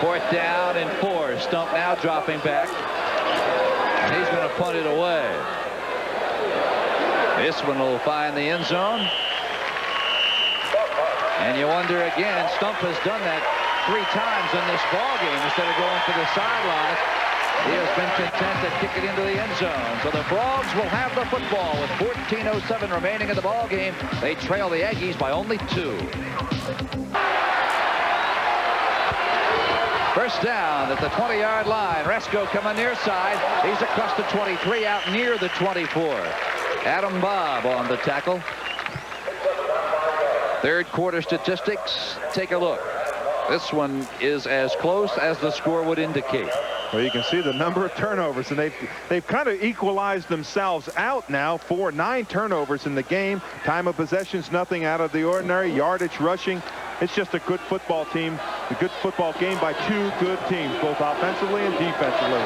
4th down and 4. Stump now dropping back. And he's going to punt it away. This one will find the end zone. And you wonder again, Stump has done that 3 times in this ball game. Instead of going for the sidelines, he has been content to kick it into the end zone. So the Frogs will have the football with 14:07 remaining in the ball game. They trail the Aggies by only 2. 1st down at the 20-yard line. Resco coming near side. He's across the 23, out near the 24. Adam Bob on the tackle. 3rd quarter statistics. Take a look. This one is as close as the score would indicate. Well, you can see the number of turnovers, and they've kind of equalized themselves out now. 9 turnovers in the game. Time of possessions, nothing out of the ordinary. Yardage, rushing. It's just a good football team, a good football game by 2 good teams, both offensively and defensively.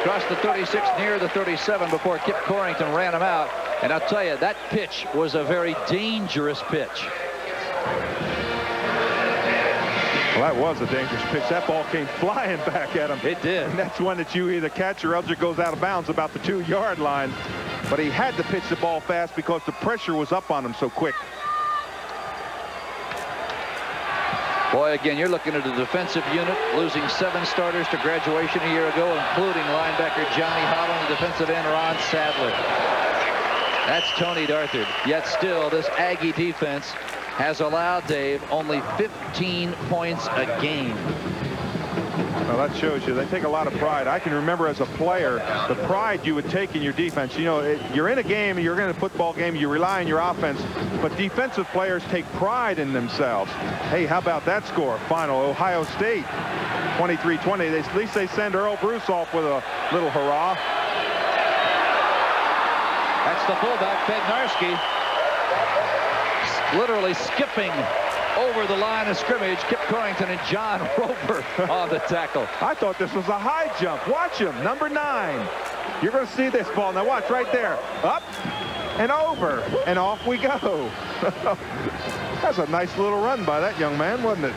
Across the 36 near the 37 before Kip Corrington ran him out. And I'll tell you, that pitch was a very dangerous pitch. Well, that was a dangerous pitch. That ball came flying back at him. It did. And that's one that you either catch or else it goes out of bounds about the 2-yard line. But he had to pitch the ball fast because the pressure was up on him so quick. Boy, again, you're looking at a defensive unit losing 7 starters to graduation a year ago, including linebacker Johnny Holland, defensive end Ron Sadler. That's Tony Darthard. Yet still, this Aggie defense has allowed, Dave, only 15 points a game. Well, that shows you they take a lot of pride. I can remember as a player the pride you would take in your defense. You know, you're in a game, you're in a football game, you rely on your offense, but defensive players take pride in themselves. Hey, how about that score? Final Ohio State 23-20. At least they send Earl Bruce off with a little hurrah. That's the fullback, Bednarski, literally skipping over the line of scrimmage. Kip Corrington and John Roper on the tackle. I thought this was a high jump. Watch him, number 9. You're going to see this ball. Now watch right there. Up and over, and off we go. That's a nice little run by that young man, wasn't it?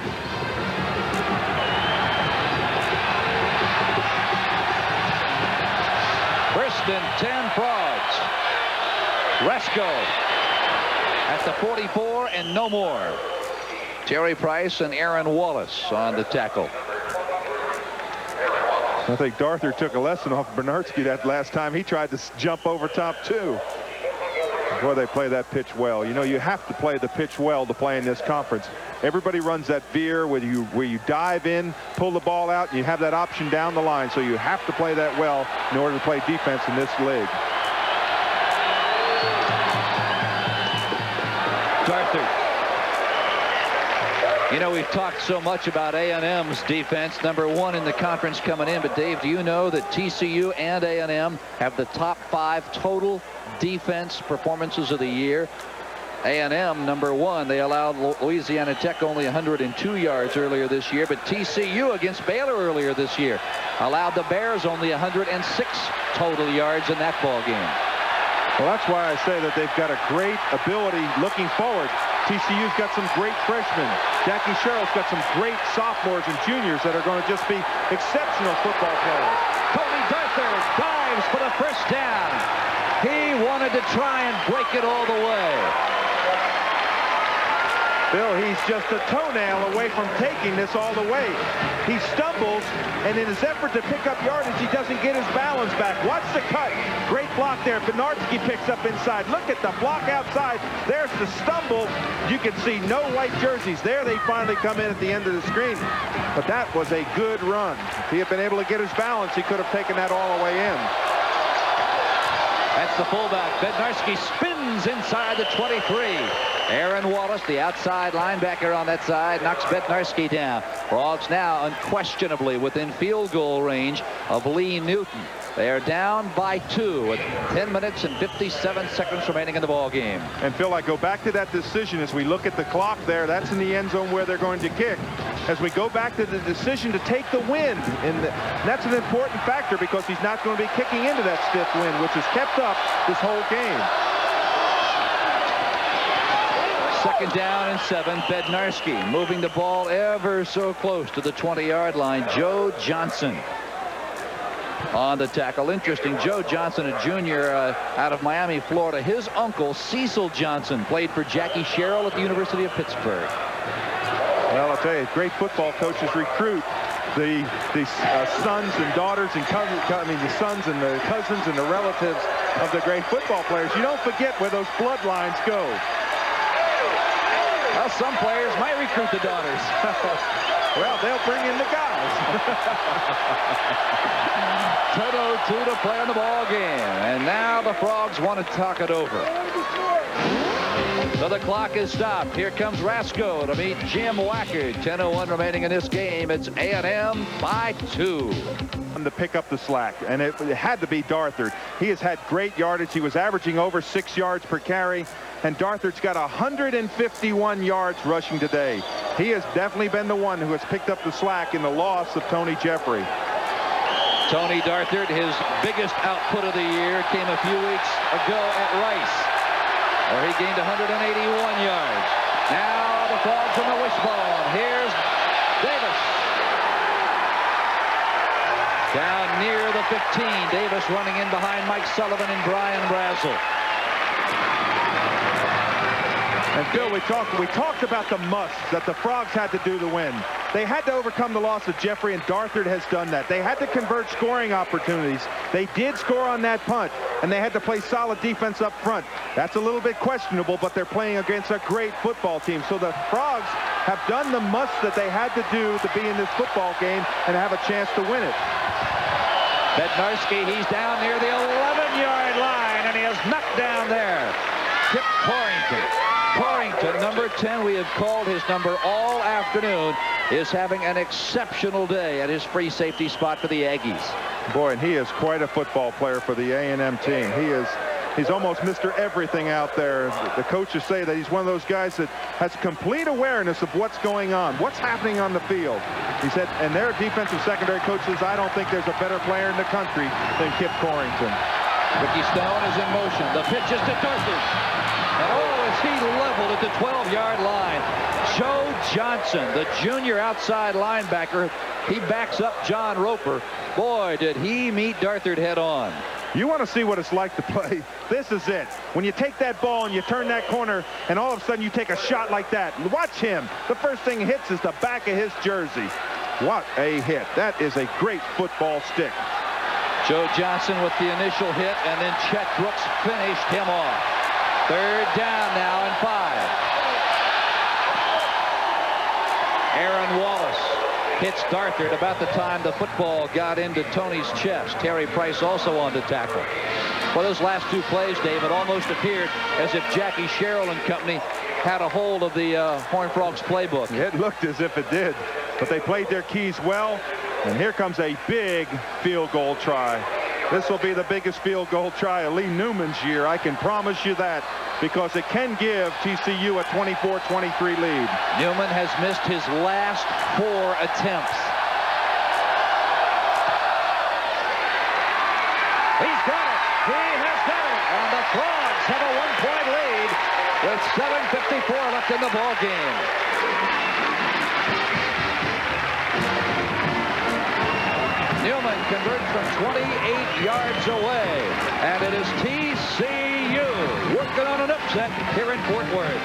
First and 10 Frogs. Resco at the 44 and no more. Terry Price and Aaron Wallace on the tackle. I think Darthard took a lesson off Bernardsky that last time he tried to jump over top 2. Boy, they play that pitch well. You know, you have to play the pitch well to play in this conference. Everybody runs that veer where you dive in, pull the ball out, and you have that option down the line. So you have to play that well in order to play defense in this league. Darthard. You know, we've talked so much about A&M's defense, #1 in the conference coming in. But, Dave, do you know that TCU and A&M have the top 5 total defense performances of the year? A&M, #1. They allowed Louisiana Tech only 102 yards earlier this year. But TCU against Baylor earlier this year allowed the Bears only 106 total yards in that ball game. Well, that's why I say that they've got a great ability looking forward. TCU's got some great freshmen. Jackie Sherrill's got some great sophomores and juniors that are going to just be exceptional football players. Tony Darthard dives for the first down. He wanted to try and break it all the way. Bill, he's just a toenail away from taking this all the way. He stumbles, and in his effort to pick up yardage, he doesn't get his balance back. Watch the cut. Great block there. Bernardsky picks up inside. Look at the block outside. There's the stumble. You can see no white jerseys. There they finally come in at the end of the screen. But that was a good run. If he had been able to get his balance, he could have taken that all the way in. That's the fullback. Bednarski spins inside the 23. Aaron Wallace, the outside linebacker on that side, knocks Bednarski down. Frogs now unquestionably within field goal range of Lee Newton. They are down by 2 with 10 minutes and 57 seconds remaining in the ball game. And Phil, I go back to that decision as we look at the clock there. That's in the end zone where they're going to kick. As we go back to the decision to take the wind, and that's an important factor because he's not going to be kicking into that stiff wind, which has kept up this whole game. Second down and 7. Bednarski moving the ball ever so close to the 20-yard line. Joe Johnson on the tackle. Interesting, Joe Johnson, a junior out of Miami, Florida. His uncle, Cecil Johnson, played for Jackie Sherrill at the University of Pittsburgh. Well, I'll tell you, great football coaches recruit the sons and daughters and cousins, the sons and the cousins and the relatives of the great football players. You don't forget where those bloodlines go. Well, some players might recruit the daughters. Well, they'll bring in the guys. 10:02 to play on the ball game. And now the Frogs want to talk it over. So the clock is stopped. Here comes Rasco to meet Jim Wackard. 10:01 remaining in this game. It's A&M by 2. To pick up the slack, and it had to be Darthard. He has had great yardage. He was averaging over 6 yards per carry, and Darthard's got 151 yards rushing today. He has definitely been the one who has picked up the slack in the loss of Tony Jeffrey. Tony Darthard, his biggest output of the year, came a few weeks ago at Rice, where he gained 181 yards. Now the Frogs from the wishbone. Here's Davis. Down near the 15. Davis running in behind Mike Sullivan and Brian Brazel. And Bill, we talked about the musts that the Frogs had to do to win. They had to overcome the loss of Jeffrey, and Darthard has done that. They had to convert scoring opportunities. They did score on that punt, and they had to play solid defense up front. That's a little bit questionable, but they're playing against a great football team. So the Frogs have done the musts that they had to do to be in this football game and have a chance to win it. Bednarski, he's down near the 11-yard line, and he is knocked down there. Kip Corrington. Corrington, number 10, we have called his number all afternoon, is having an exceptional day at his free safety spot for the Aggies. Boy, and he is quite a football player for the A&M team. He's almost Mr. Everything out there. The coaches say that he's one of those guys that has complete awareness of what's going on, what's happening on the field. He said, and their defensive secondary coach says, I don't think there's a better player in the country than Kip Corrington. Ricky Stone is in motion. The pitch is to Darthard. And oh, is he leveled at the 12-yard line. Joe Johnson, the junior outside linebacker, he backs up John Roper. Boy, did he meet Darthard head on. You want to see what it's like to play. This is it. When you take that ball and you turn that corner and all of a sudden you take a shot like that. Watch him. The first thing he hits is the back of his jersey. What a hit. That is a great football stick. Joe Johnson with the initial hit, and then Chet Brooks finished him off. Third down now and 5. Aaron Wallace hits Darthard about the time the football got into Tony's chest. Terry Price also on to tackle. Well, those last two plays, David, almost appeared as if Jackie Sherrill and company had a hold of the Horned Frogs playbook. It looked as if it did, but they played their keys well. And here comes a big field goal try. This will be the biggest field goal try of Lee Newman's year. I can promise you that, because it can give TCU a 24-23 lead. Newman has missed his last 4 attempts. He's got it. He has got it. And the Frogs have a 1-point lead with 7:54 left in the ball game. Newman converts from 28 yards away, and it is TCU working on an upset here in Fort Worth.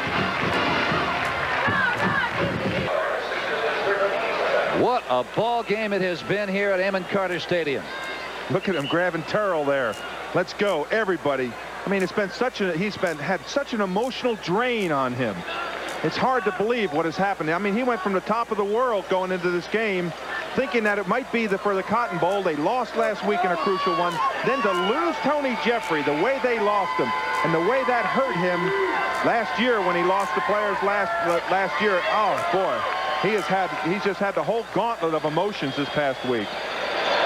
What a ball game it has been here at Amon Carter Stadium. Look at him grabbing Terrell there. Let's go, everybody. I mean, it's been he's had such an emotional drain on him. It's hard to believe what has happened. I mean, he went from the top of the world going into this game, thinking that it might be for the Cotton Bowl. They lost last week in a crucial one. Then to lose Tony Jeffrey, the way they lost him, and the way that hurt him last year when he lost the players last year. Oh boy, he's just had the whole gauntlet of emotions this past week.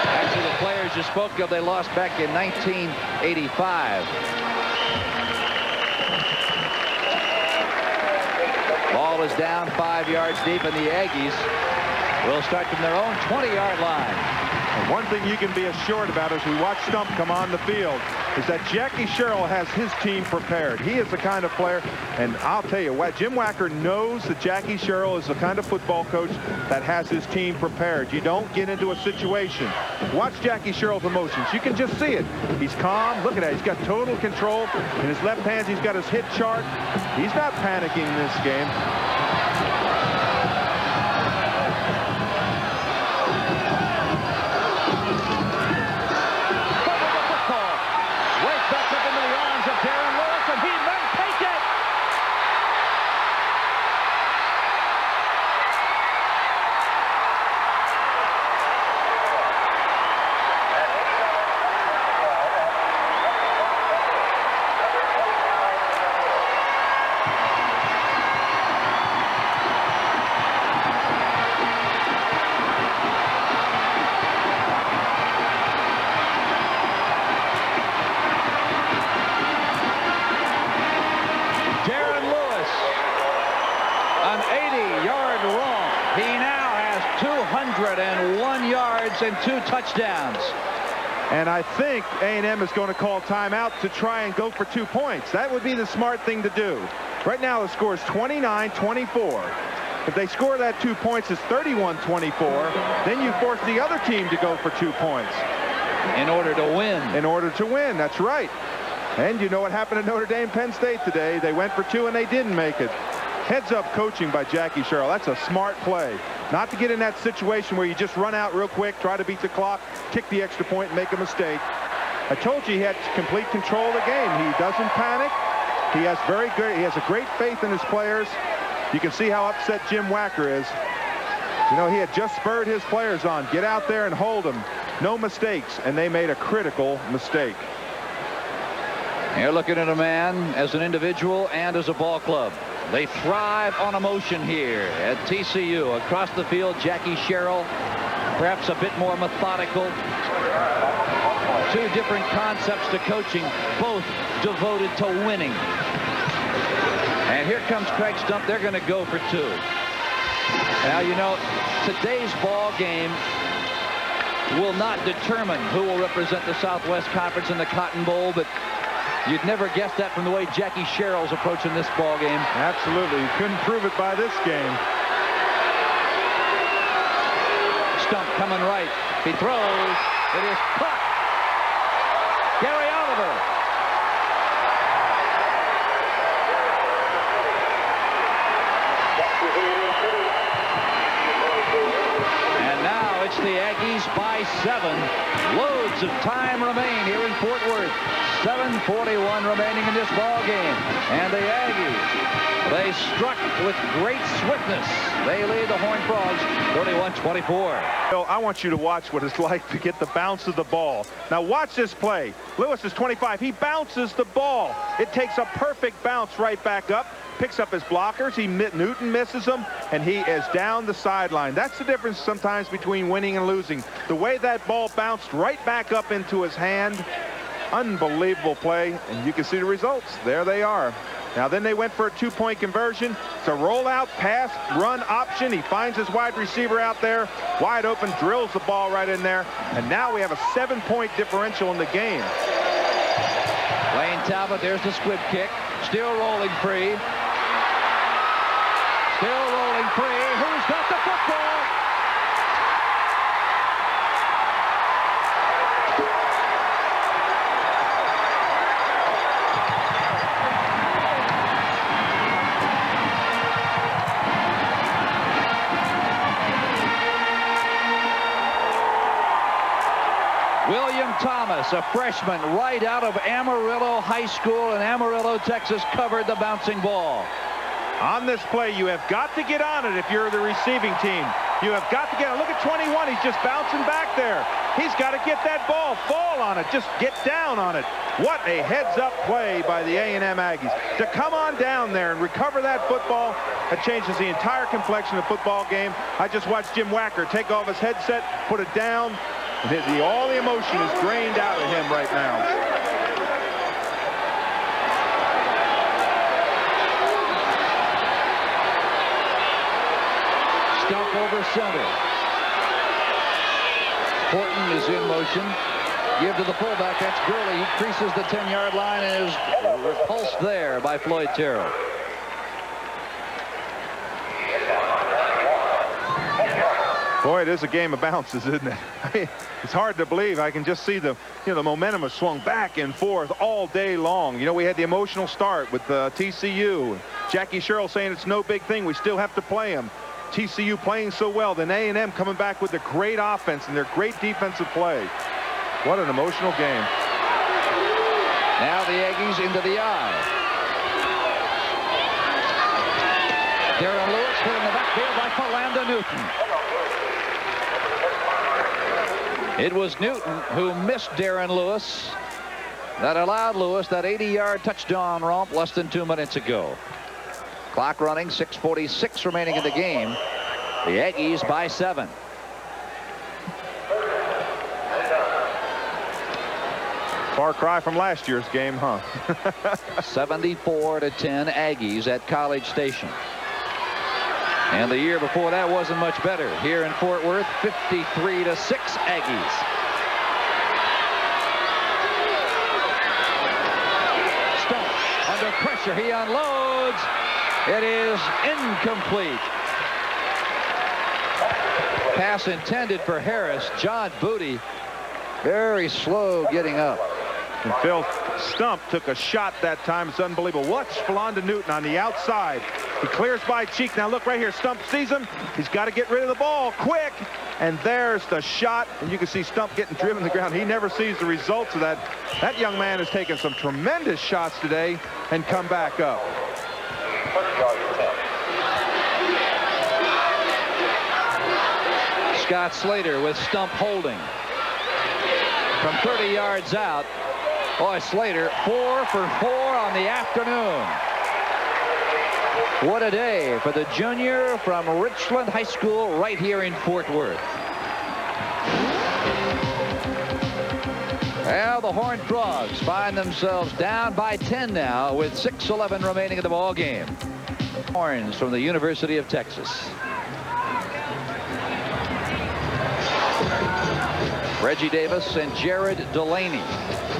Actually, the players you spoke of, they lost back in 1985. Ball is down 5 yards deep, and the Aggies will start from their own 20-yard line. And one thing you can be assured about as we watch Stump come on the field is that Jackie Sherrill has his team prepared. He is the kind of player, and I'll tell you what, Jim Wacker knows that Jackie Sherrill is the kind of football coach that has his team prepared. You don't get into a situation. Watch Jackie Sherrill's emotions. You can just see it. He's calm. Look at that. He's got total control. In his left hand, he's got his hit chart. He's not panicking in this game. 101 yards and 2 touchdowns. And I think A&M is going to call timeout to try and go for 2 points. That would be the smart thing to do. Right now the score is 29-24. If they score that 2 points, it's 31-24. Then you force the other team to go for 2 points. In order to win. In order to win, that's right. And you know what happened at Notre Dame Penn State today. They went for 2 and they didn't make it. Heads up coaching by Jackie Sherrill. That's a smart play. Not to get in that situation where you just run out real quick, try to beat the clock, kick the extra point, and make a mistake. I told you he had complete control of the game. He doesn't panic. He has a great faith in his players. You can see how upset Jim Wacker is. You know, he had just spurred his players on. Get out there and hold them. No mistakes, and they made a critical mistake. You're looking at a man as an individual and as a ball club. They thrive on emotion here at TCU. Across the field, Jackie Sherrill, perhaps a bit more methodical. 2 different concepts to coaching, both devoted to winning. And here comes Craig Stump. They're going to go for 2. Now, you know, today's ball game will not determine who will represent the Southwest Conference in the Cotton Bowl, but you'd never guess that from the way Jackie Sherrill's approaching this ball game. Absolutely. You couldn't prove it by this game. Stump coming right. He throws. It is caught. Gary Oliver. And now it's the Aggies by 7. Loads of time remain here in Fort Worth. 7:41 remaining in this ball game. And the Aggies, they struck with great swiftness. They lead the Horned Frogs 31-24. Bill, I want you to watch what it's like to get the bounce of the ball. Now watch this play. Lewis is 25. He bounces the ball. It takes a perfect bounce right back up. Picks up his blockers. Newton misses them, and he is down the sideline. That's the difference sometimes between winning and losing. The way that ball bounced right back up into his hand. Unbelievable play, and you can see the results. There they are. Now then they went for a 2-point conversion. It's a rollout, pass, run option. He finds his wide receiver out there, wide open, drills the ball right in there, and now we have a 7-point differential in the game. Lane Talbot, there's the squib kick. Still rolling free. Still rolling free. Who's got the football? William Thomas, a freshman right out of Amarillo High School in Amarillo, Texas, covered the bouncing ball. On this play, you have got to get on it if you're the receiving team. You have got to get on. Look at 21. He's just bouncing back there. He's got to get that ball, fall on it, just get down on it. What a heads-up play by the A&M Aggies. To come on down there and recover that football, that changes the entire complexion of the football game. I just watched Jim Wacker take off his headset, put it down. All the emotion is drained out of him right now. Stump over center. Horton is in motion. Give to the fullback. That's Gurley. He creases the 10-yard line and is repulsed there by Floyd Terrell. Boy, it is a game of bounces, isn't it? I mean, it's hard to believe. I can just see the momentum has swung back and forth all day long. You know, we had the emotional start with TCU. Jackie Sherrill saying it's no big thing. We still have to play them. TCU playing so well. Then A&M coming back with a great offense and their great defensive play. What an emotional game. Now the Aggies into the eye. Darren Lewis put in the backfield by Philando Newton. It was Newton who missed Darren Lewis. That allowed Lewis that 80-yard touchdown romp less than 2 minutes ago. Clock running, 6:46 remaining in the game. The Aggies by 7. Far cry from last year's game, huh? 74-10 Aggies at College Station. And the year before that wasn't much better. Here in Fort Worth, 53-6 Aggies. Stump under pressure. He unloads. It is incomplete. Pass intended for Harris. John Booty very slow getting up. And Phil, Stump took a shot that time. It's unbelievable. Watch Philonda Newton on the outside. He clears by Cheek. Now look right here. Stump sees him. He's got to get rid of the ball quick. And there's the shot. And you can see Stump getting driven to the ground. He never sees the results of that. That young man has taken some tremendous shots today and come back up. Scott Slater with Stump holding. From 30 yards out. Boy, Slater 4 for 4 on the afternoon. What a day for the junior from Richland High School right here in Fort Worth. Well, the Horned Frogs find themselves down by 10 now with 6:11 remaining in the ball game. Horns from the University of Texas. Reggie Davis and Jared Delaney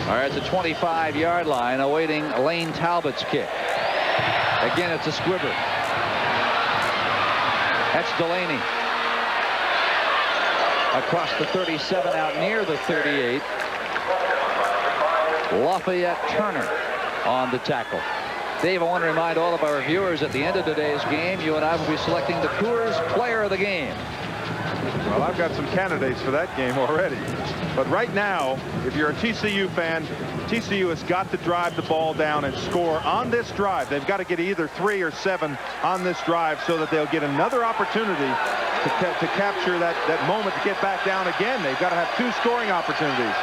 are at the 25-yard line awaiting Lane Talbot's kick. Again, it's a squibber. That's Delaney. Across the 37 out near the 38. Lafayette Turner on the tackle. Dave, I want to remind all of our viewers at the end of today's game, you and I will be selecting the Coors Player of the Game. Well, I've got some candidates for that game already. But right now, if you're a TCU fan, TCU has got to drive the ball down and score on this drive. They've got to get either 3 or 7 on this drive so that they'll get another opportunity to capture that moment to get back down again. They've got to have 2 scoring opportunities.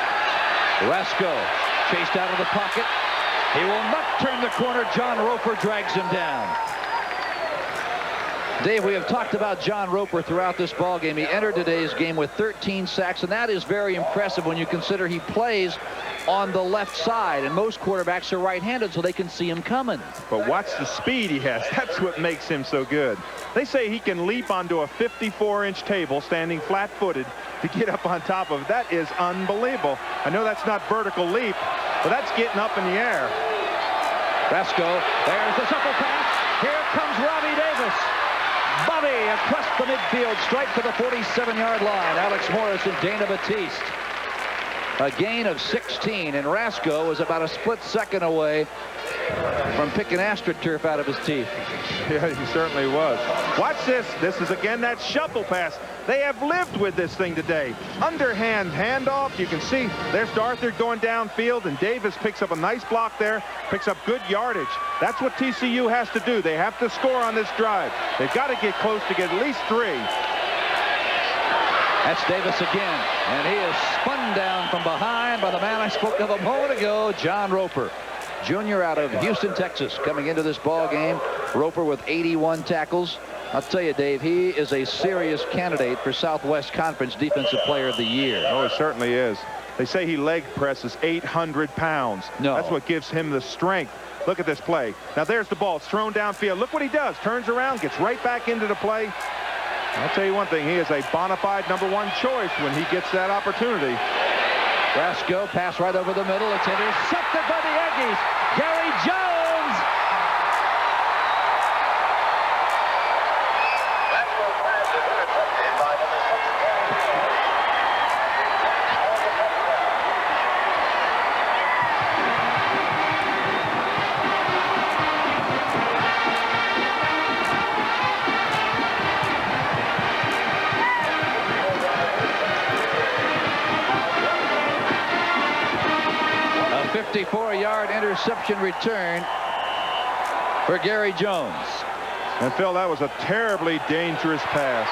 Rasco chased out of the pocket. He will not turn the corner. John Roper drags him down. Dave, we have talked about John Roper throughout this ball game. He entered today's game with 13 sacks, and that is very impressive when you consider he plays on the left side, and most quarterbacks are right-handed, so they can see him coming. But watch the speed he has. That's what makes him so good. They say he can leap onto a 54-inch table standing flat-footed to get up on top of it. That is unbelievable. I know that's not vertical leap, but that's getting up in the air. Rasco, there's the supple pass. Here comes Robbie Davis. Bobby across the midfield stripe to the 47-yard line. Alex Morris and Dana Batiste. A gain of 16, and Rasco was about a split second away from picking AstroTurf out of his teeth. Yeah, he certainly was. Watch this. This is again that shuffle pass. They have lived with this thing today. Underhand handoff. You can see there's Arthur going downfield, and Davis picks up a nice block there, picks up good yardage. That's what TCU has to do. They have to score on this drive. They've got to get close to get at least 3. That's Davis again, and he is spun down from behind by the man I spoke of a moment ago, John Roper. Junior out of Houston, Texas, coming into this ball game. Roper with 81 tackles. I'll tell you, Dave, he is a serious candidate for Southwest Conference Defensive Player of the Year. Oh, it certainly is. They say he leg presses 800 pounds. No. That's what gives him the strength. Look at this play. Now there's the ball. It's thrown downfield. Look what he does. Turns around, gets right back into the play. I'll tell you one thing. He is a bona fide #1 choice when he gets that opportunity. Rasco, pass right over the middle. It's intercepted by the Aggies. Gary Jones. A 54-yard interception return for Gary Jones. And Phil, that was a terribly dangerous pass.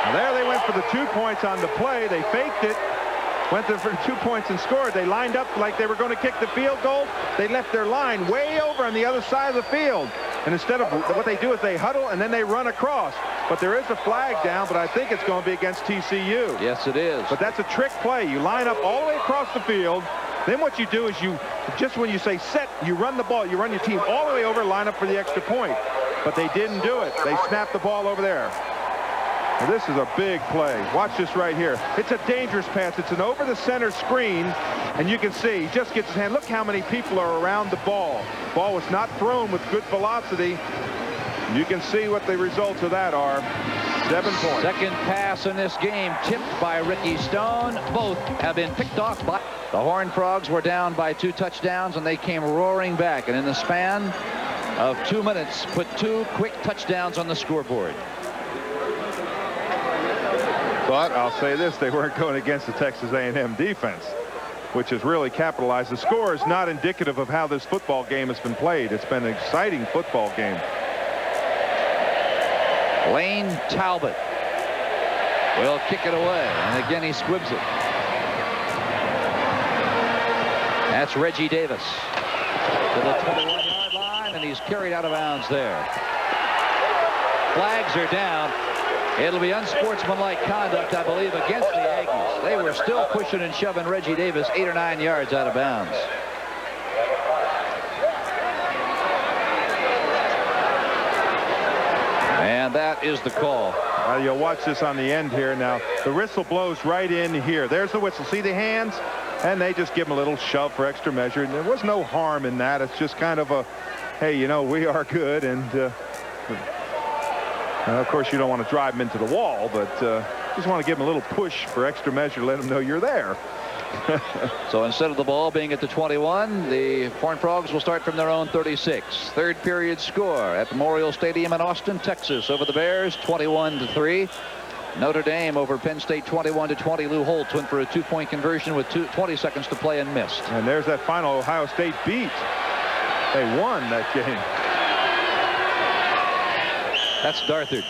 Now there they went for the 2 points on the play. They faked it, went there for 2 points and scored. They lined up like they were going to kick the field goal. They left their line way over on the other side of the field. And instead of what they do is they huddle and then they run across. But there is a flag down, but I think it's going to be against TCU. Yes, it is. But that's a trick play. You line up all the way across the field. Then what you do is just when you say set, you run the ball. You run your team all the way over, line up for the extra point. but they didn't do it. They snapped the ball over there. Now, this is a big play. Watch this right here. It's a dangerous pass. It's an over the center screen, and you can see he just gets his hand. Look how many people are around the ball. The ball was not thrown with good velocity. You can see what the results of that are. 7 points. Second pass in this game tipped by Ricky Stone. Both have been picked off by the Horned Frogs. Were down by 2 touchdowns, and they came roaring back, and in the span of 2 minutes put 2 quick touchdowns on the scoreboard. But I'll say this, they weren't going against the Texas A&M defense, which has really capitalized. The score is not indicative of how this football game has been played. It's been an exciting football game. Lane Talbot will kick it away, and again he squibs it. That's Reggie Davis to the 21-yard line, and he's carried out of bounds there. Flags are down. It'll be unsportsmanlike conduct, I believe, against the Aggies. They were still pushing and shoving Reggie Davis 8 or 9 yards out of bounds. And that is the call. You'll watch this on the end here. Now, the whistle blows right in here. There's the whistle. See the hands? And they just give him a little shove for extra measure. And there was no harm in that. It's just kind of a, hey, you know, we are good. And, of course, you don't want to drive him into the wall, but just want to give him a little push for extra measure to let him know you're there. So instead of the ball being at the 21, the Horned Frogs will start from their own 36. Third period score at Memorial Stadium in Austin, Texas, over the Bears, 21-3. Notre Dame over Penn State, 21-20. Lou Holtz went for a 2-point conversion with 20 seconds to play and missed. And there's that final Ohio State beat. They won that game. That's Darthard.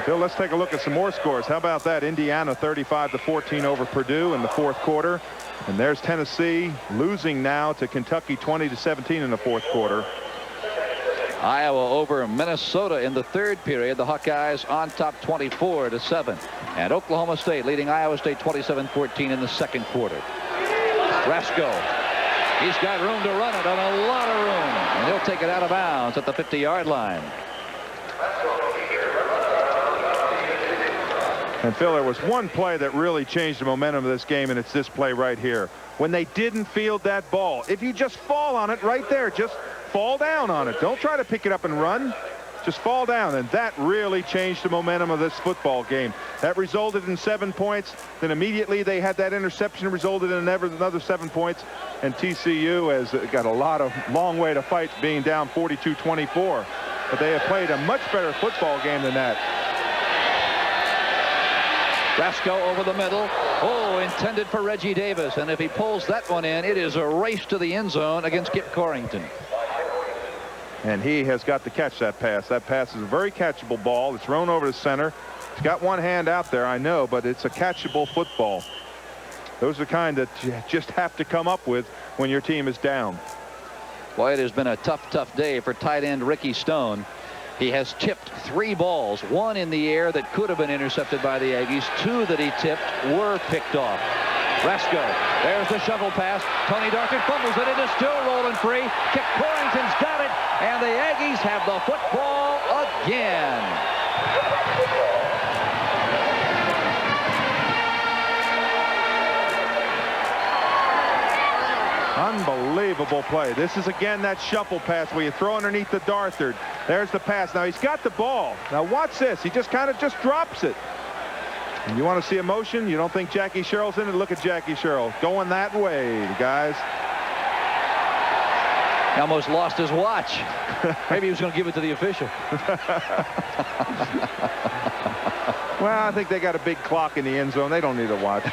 Bill, let's take a look at some more scores. How about that? Indiana 35-14 over Purdue in the 4th quarter. And there's Tennessee losing now to Kentucky 20-17 in the 4th quarter. Iowa over Minnesota in the 3rd period. The Hawkeyes on top 24-7. And Oklahoma State leading Iowa State 27-14 in the 2nd quarter. Rasco. He's got room to run it, and a lot of room. And he'll take it out of bounds at the 50-yard line. And Phil, there was one play that really changed the momentum of this game, and it's this play right here. When they didn't field that ball, if you just fall on it right there, just fall down on it. Don't try to pick it up and run. Just fall down, and that really changed the momentum of this football game. That resulted in 7 points. Then immediately they had that interception, resulted in another 7 points. And TCU has got a long way to fight, being down 42-24. But they have played a much better football game than that. Rasco over the middle. Oh, intended for Reggie Davis. And if he pulls that one in, it is a race to the end zone against Kip Corrington. And he has got to catch that pass. That pass is a very catchable ball. It's thrown over the center. He's got one hand out there, I know, but it's a catchable football. Those are the kind that you just have to come up with when your team is down. Boy, it has been a tough day for tight end Ricky Stone. He has tipped 3 balls, 1 in the air that could have been intercepted by the Aggies. 2 that he tipped were picked off. Rasco, there's the shovel pass. Tony Darthard fumbles it. It is still rolling free. Kip Corrington's got it, and the Aggies have the football again. Unbelievable play. This is again that shuffle pass where you throw underneath the Darthard. There's the pass. Now he's got the ball. Now watch this. He just kind of drops it. And you want to see emotion? You don't think Jackie Sherrill's in it? Look at Jackie Sherrill going that way, guys. He almost lost his watch. Maybe he was going to give it to the official. Well, I think they got a big clock in the end zone. They don't need a watch.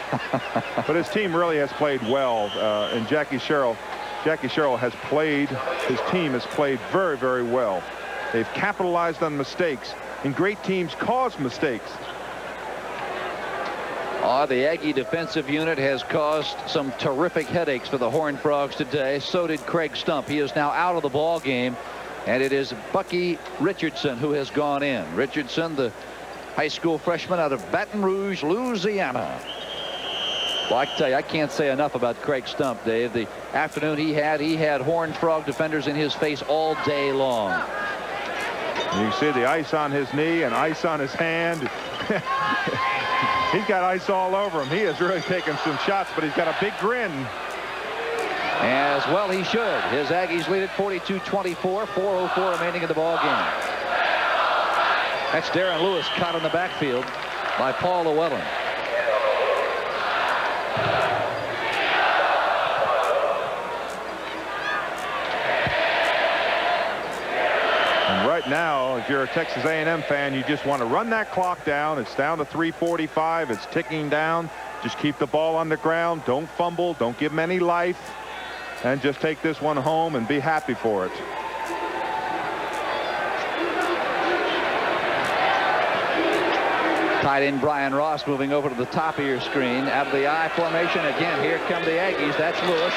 But his team really has played well. And Jackie Sherrill has played, his team has played very, very well. They've capitalized on mistakes. And great teams cause mistakes. The Aggie defensive unit has caused some terrific headaches for the Horned Frogs today. So did Craig Stump. He is now out of the ball game. And it is Bucky Richardson who has gone in. Richardson, the high school freshman out of Baton Rouge, Louisiana. Well, I can tell you, I can't say enough about Craig Stump, Dave. The afternoon he had Horned Frog defenders in his face all day long. You can see the ice on his knee and ice on his hand. He's got ice all over him. He has really taken some shots, but he's got a big grin. As well he should. His Aggies lead at 42-24. 4:04 remaining in the ball game. That's Darren Lewis caught in the backfield by Paul Llewellyn. And right now, if you're a Texas A&M fan, you just want to run that clock down. It's down to 3:45. It's ticking down. Just keep the ball on the ground. Don't fumble. Don't give him any life. And just take this one home and be happy for it. Tight end Brian Ross moving over to the top of your screen. Out of the I formation. Again, here come the Aggies. That's Lewis.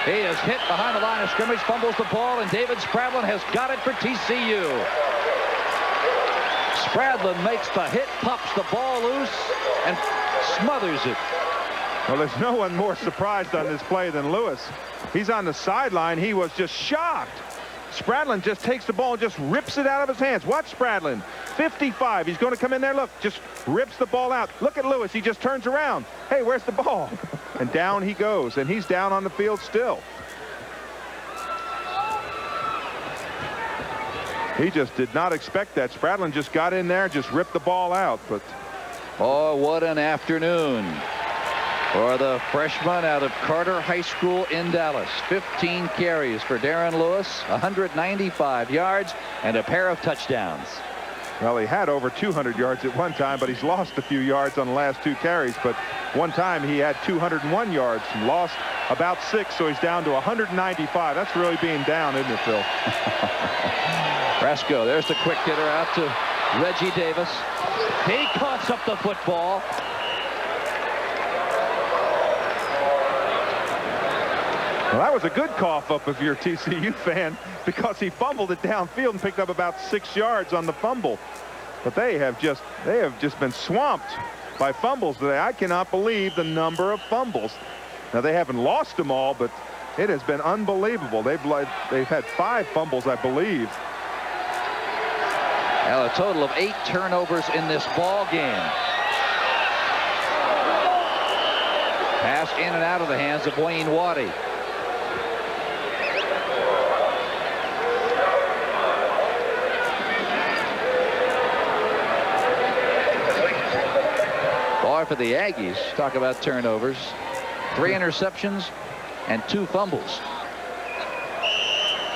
He is hit behind the line of scrimmage, fumbles the ball, and David Spradlin has got it for TCU. Spradlin makes the hit, pops the ball loose, and smothers it. Well, there's no one more surprised on this play than Lewis. He's on the sideline. He was just shocked. Spradlin just takes the ball and just rips it out of his hands. Watch Spradlin. 55. He's going to come in there. Look, just rips the ball out. Look at Lewis. He just turns around. Hey, where's the ball? And down he goes. And he's down on the field still. He just did not expect that. Spradlin just got in there, just ripped the ball out. But oh, what an afternoon for the freshman out of Carter High School in Dallas. 15 carries for Darren Lewis, 195 yards, and a pair of touchdowns. Well, he had over 200 yards at one time, but he's lost a few yards on the last 2 carries. But one time he had 201 yards and lost about 6, so he's down to 195. That's really being down, isn't it, Phil? Brasco, there's the quick hitter out to Reggie Davis. He coughs up the football. Well, that was a good cough up if you're a TCU fan, because he fumbled it downfield and picked up about 6 yards on the fumble. But they have just been swamped by fumbles today. I cannot believe the number of fumbles. Now, they haven't lost them all, but it has been unbelievable. They've had 5 fumbles, I believe. Now a total of 8 turnovers in this ball game. Pass in and out of the hands of Wayne Waddy. For the Aggies, talk about turnovers. 3 interceptions and 2 fumbles.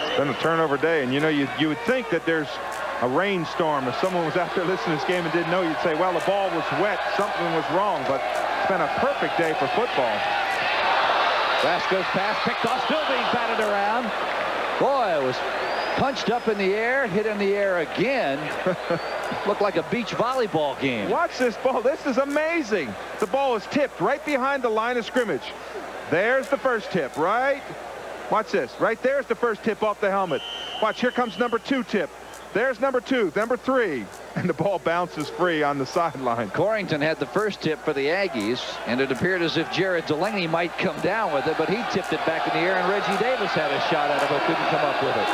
It's been a turnover day, and you know, you would think that there's a rainstorm. If someone was out there listening to this game and didn't know, you'd say, well, the ball was wet, something was wrong. But it's been a perfect day for football. Brasco's pass picked off, still being batted around. Boy, it was punched up in the air, hit in the air again. Looked like a beach volleyball game. Watch this ball. This is amazing. The ball is tipped right behind the line of scrimmage. There's the first tip, right? Watch this. Right there's the first tip off the helmet. Watch, here comes number 2 tip. There's number 2, number 3. And the ball bounces free on the sideline. Corrington had the first tip for the Aggies, and it appeared as if Jared Delaney might come down with it, but he tipped it back in the air, and Reggie Davis had a shot at it, but couldn't come up with it.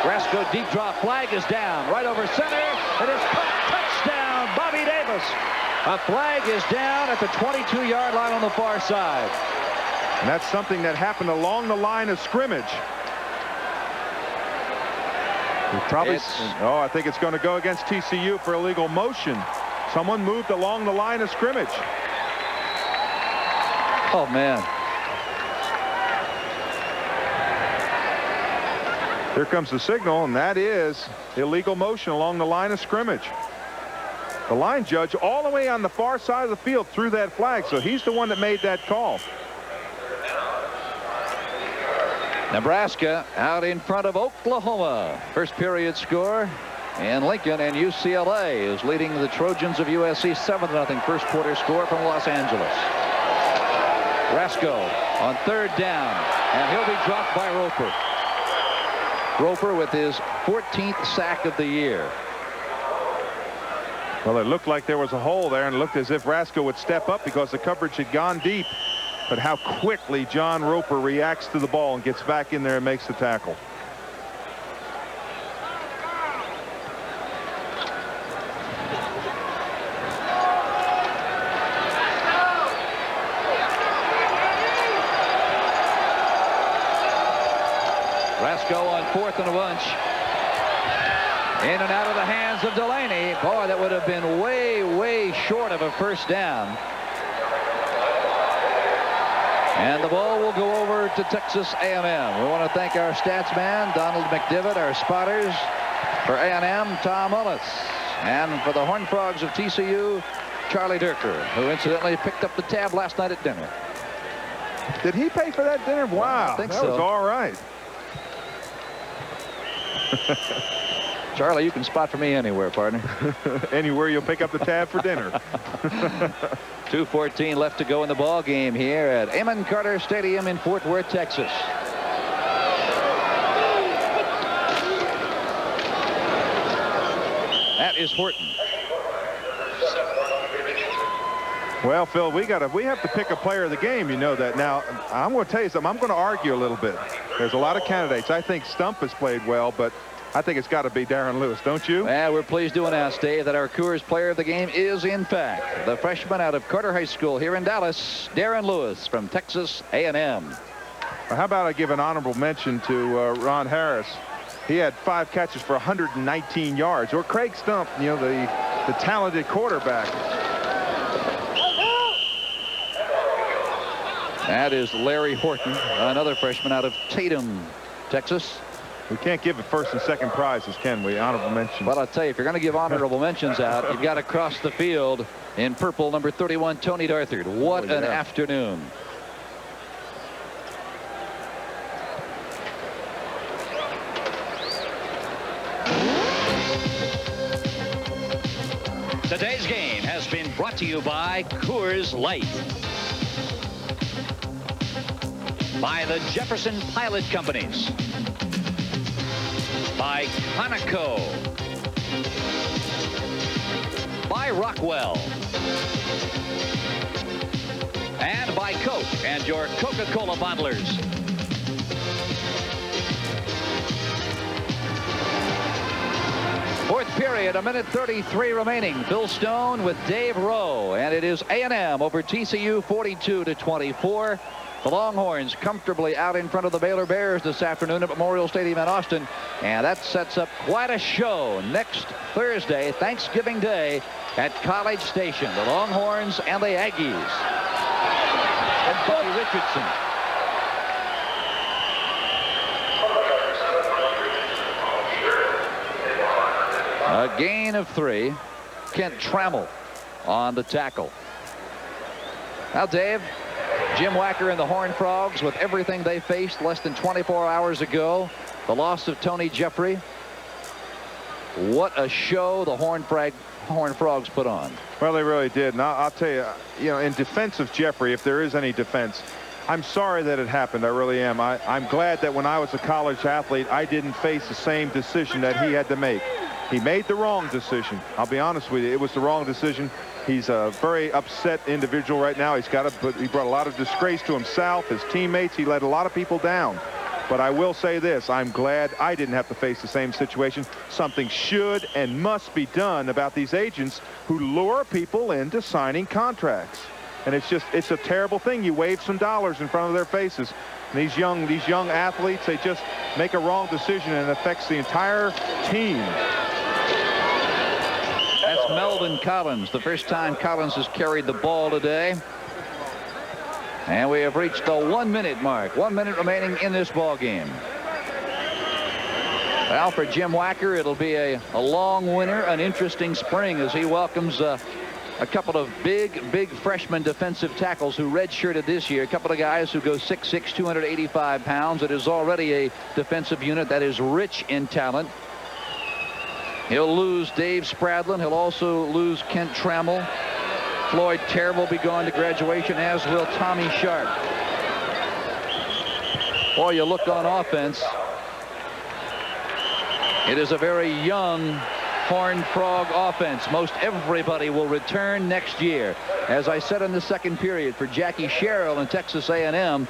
Brasco deep drop, flag is down, right over center. It is caught, touchdown, Bobby Davis. A flag is down at the 22-yard line on the far side. And that's something that happened along the line of scrimmage. I think it's going to go against TCU for illegal motion. Someone moved along the line of scrimmage. Oh, man. Here comes the signal, and that is illegal motion along the line of scrimmage. The line judge all the way on the far side of the field threw that flag, so he's the one that made that call. Nebraska out in front of Oklahoma. First period score, and Lincoln and UCLA is leading the Trojans of USC 7-0 first quarter score from Los Angeles. Brasco on 3rd down, and he'll be dropped by Roper. Roper with his 14th sack of the year. Well, it looked like there was a hole there, and it looked as if Brasco would step up because the coverage had gone deep. But how quickly John Roper reacts to the ball and gets back in there and makes the tackle. fourth and a bunch. In and out of the hands of Delaney. Boy, that would have been way, way short of a first down. And the ball will go over to Texas A&M. We want to thank our stats man, Donald McDivitt, our spotters for A&M, Tom Mullis, and for the Horned Frogs of TCU, Charlie Durker, who incidentally picked up the tab last night at dinner. Did he pay for that dinner? Wow, I think that so. was all right. Charlie, you can spot for me anywhere, partner. Anywhere you'll pick up the tab for dinner. 2:14 left to go in the ball game here at Amon Carter Stadium in Fort Worth, Texas. That is Horton. Well, Phil, we have to pick a player of the game. You know that. Now, I'm going to tell you something. I'm going to argue a little bit. There's a lot of candidates. I think Stump has played well, but I think it's got to be Darren Lewis, don't you? Well, we're pleased to announce, Dave, that our Coors player of the game is, in fact, the freshman out of Carter High School here in Dallas, Darren Lewis from Texas A&M. Well, how about I give an honorable mention to Ron Harris? He had 5 catches for 119 yards. Or Craig Stump, you know, the talented quarterback. That is Larry Horton, another freshman out of Tatum, Texas. We can't give it first and second prizes, can we? Honorable mentions. Well, I'll tell you, if you're going to give honorable mentions out, you've got to cross the field in purple, number 31, Tony Darthard. What an afternoon. Today's game has been brought to you by Coors Light, by the Jefferson Pilot Companies, by Conoco, by Rockwell, and by Coke and your Coca-Cola bottlers. Fourth period, 1:33 remaining. Bill Stone with Dave Rowe, and it is A&M over TCU 42-24. The Longhorns comfortably out in front of the Baylor Bears this afternoon at Memorial Stadium in Austin, and that sets up quite a show next Thursday, Thanksgiving Day, at College Station. The Longhorns and the Aggies. And Bobby Richardson. A gain of 3. Kent Trammell on the tackle. Now, Dave, Jim Wacker and the Horned Frogs, with everything they faced less than 24 hours ago, the loss of Tony Jeffrey. What a show the Horned Frogs put on. Well, they really did. And I'll tell you, in defense of Jeffrey, if there is any defense, I'm sorry that it happened. I really am. I'm glad that when I was a college athlete, I didn't face the same decision that he had to make. He made the wrong decision. I'll be honest with you. It was the wrong decision. He's a very upset individual right now. He brought a lot of disgrace to himself, his teammates. He let a lot of people down. But I will say this. I'm glad I didn't have to face the same situation. Something should and must be done about these agents who lure people into signing contracts. And it's a terrible thing. You wave some dollars in front of their faces. And these young athletes, they just make a wrong decision, and it affects the entire team. That's Melvin Collins, the first time Collins has carried the ball today. And we have reached the 1-minute mark. 1 minute remaining in this ball game. Well, for Jim Wacker, it'll be a long winter, an interesting spring as he welcomes a couple of big freshman defensive tackles who redshirted this year. A couple of guys who go 6'6", 285 pounds. It is already a defensive unit that is rich in talent. He'll lose Dave Spradlin. He'll also lose Kent Trammell. Floyd Terrell will be going to graduation, as will Tommy Sharp. Boy, you look on offense. It is a very young Horned Frog offense. Most everybody will return next year. As I said in the second period, for Jackie Sherrill and Texas A&M,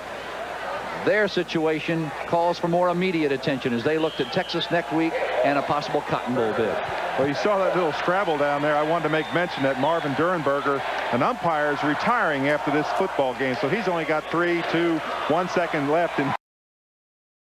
their situation calls for more immediate attention as they looked at Texas next week and a possible Cotton Bowl bid. Well, you saw that little scrabble down there. I wanted to make mention that Marvin Durenberger, an umpire, is retiring after this football game. So he's only got 3, 2, 1 second left in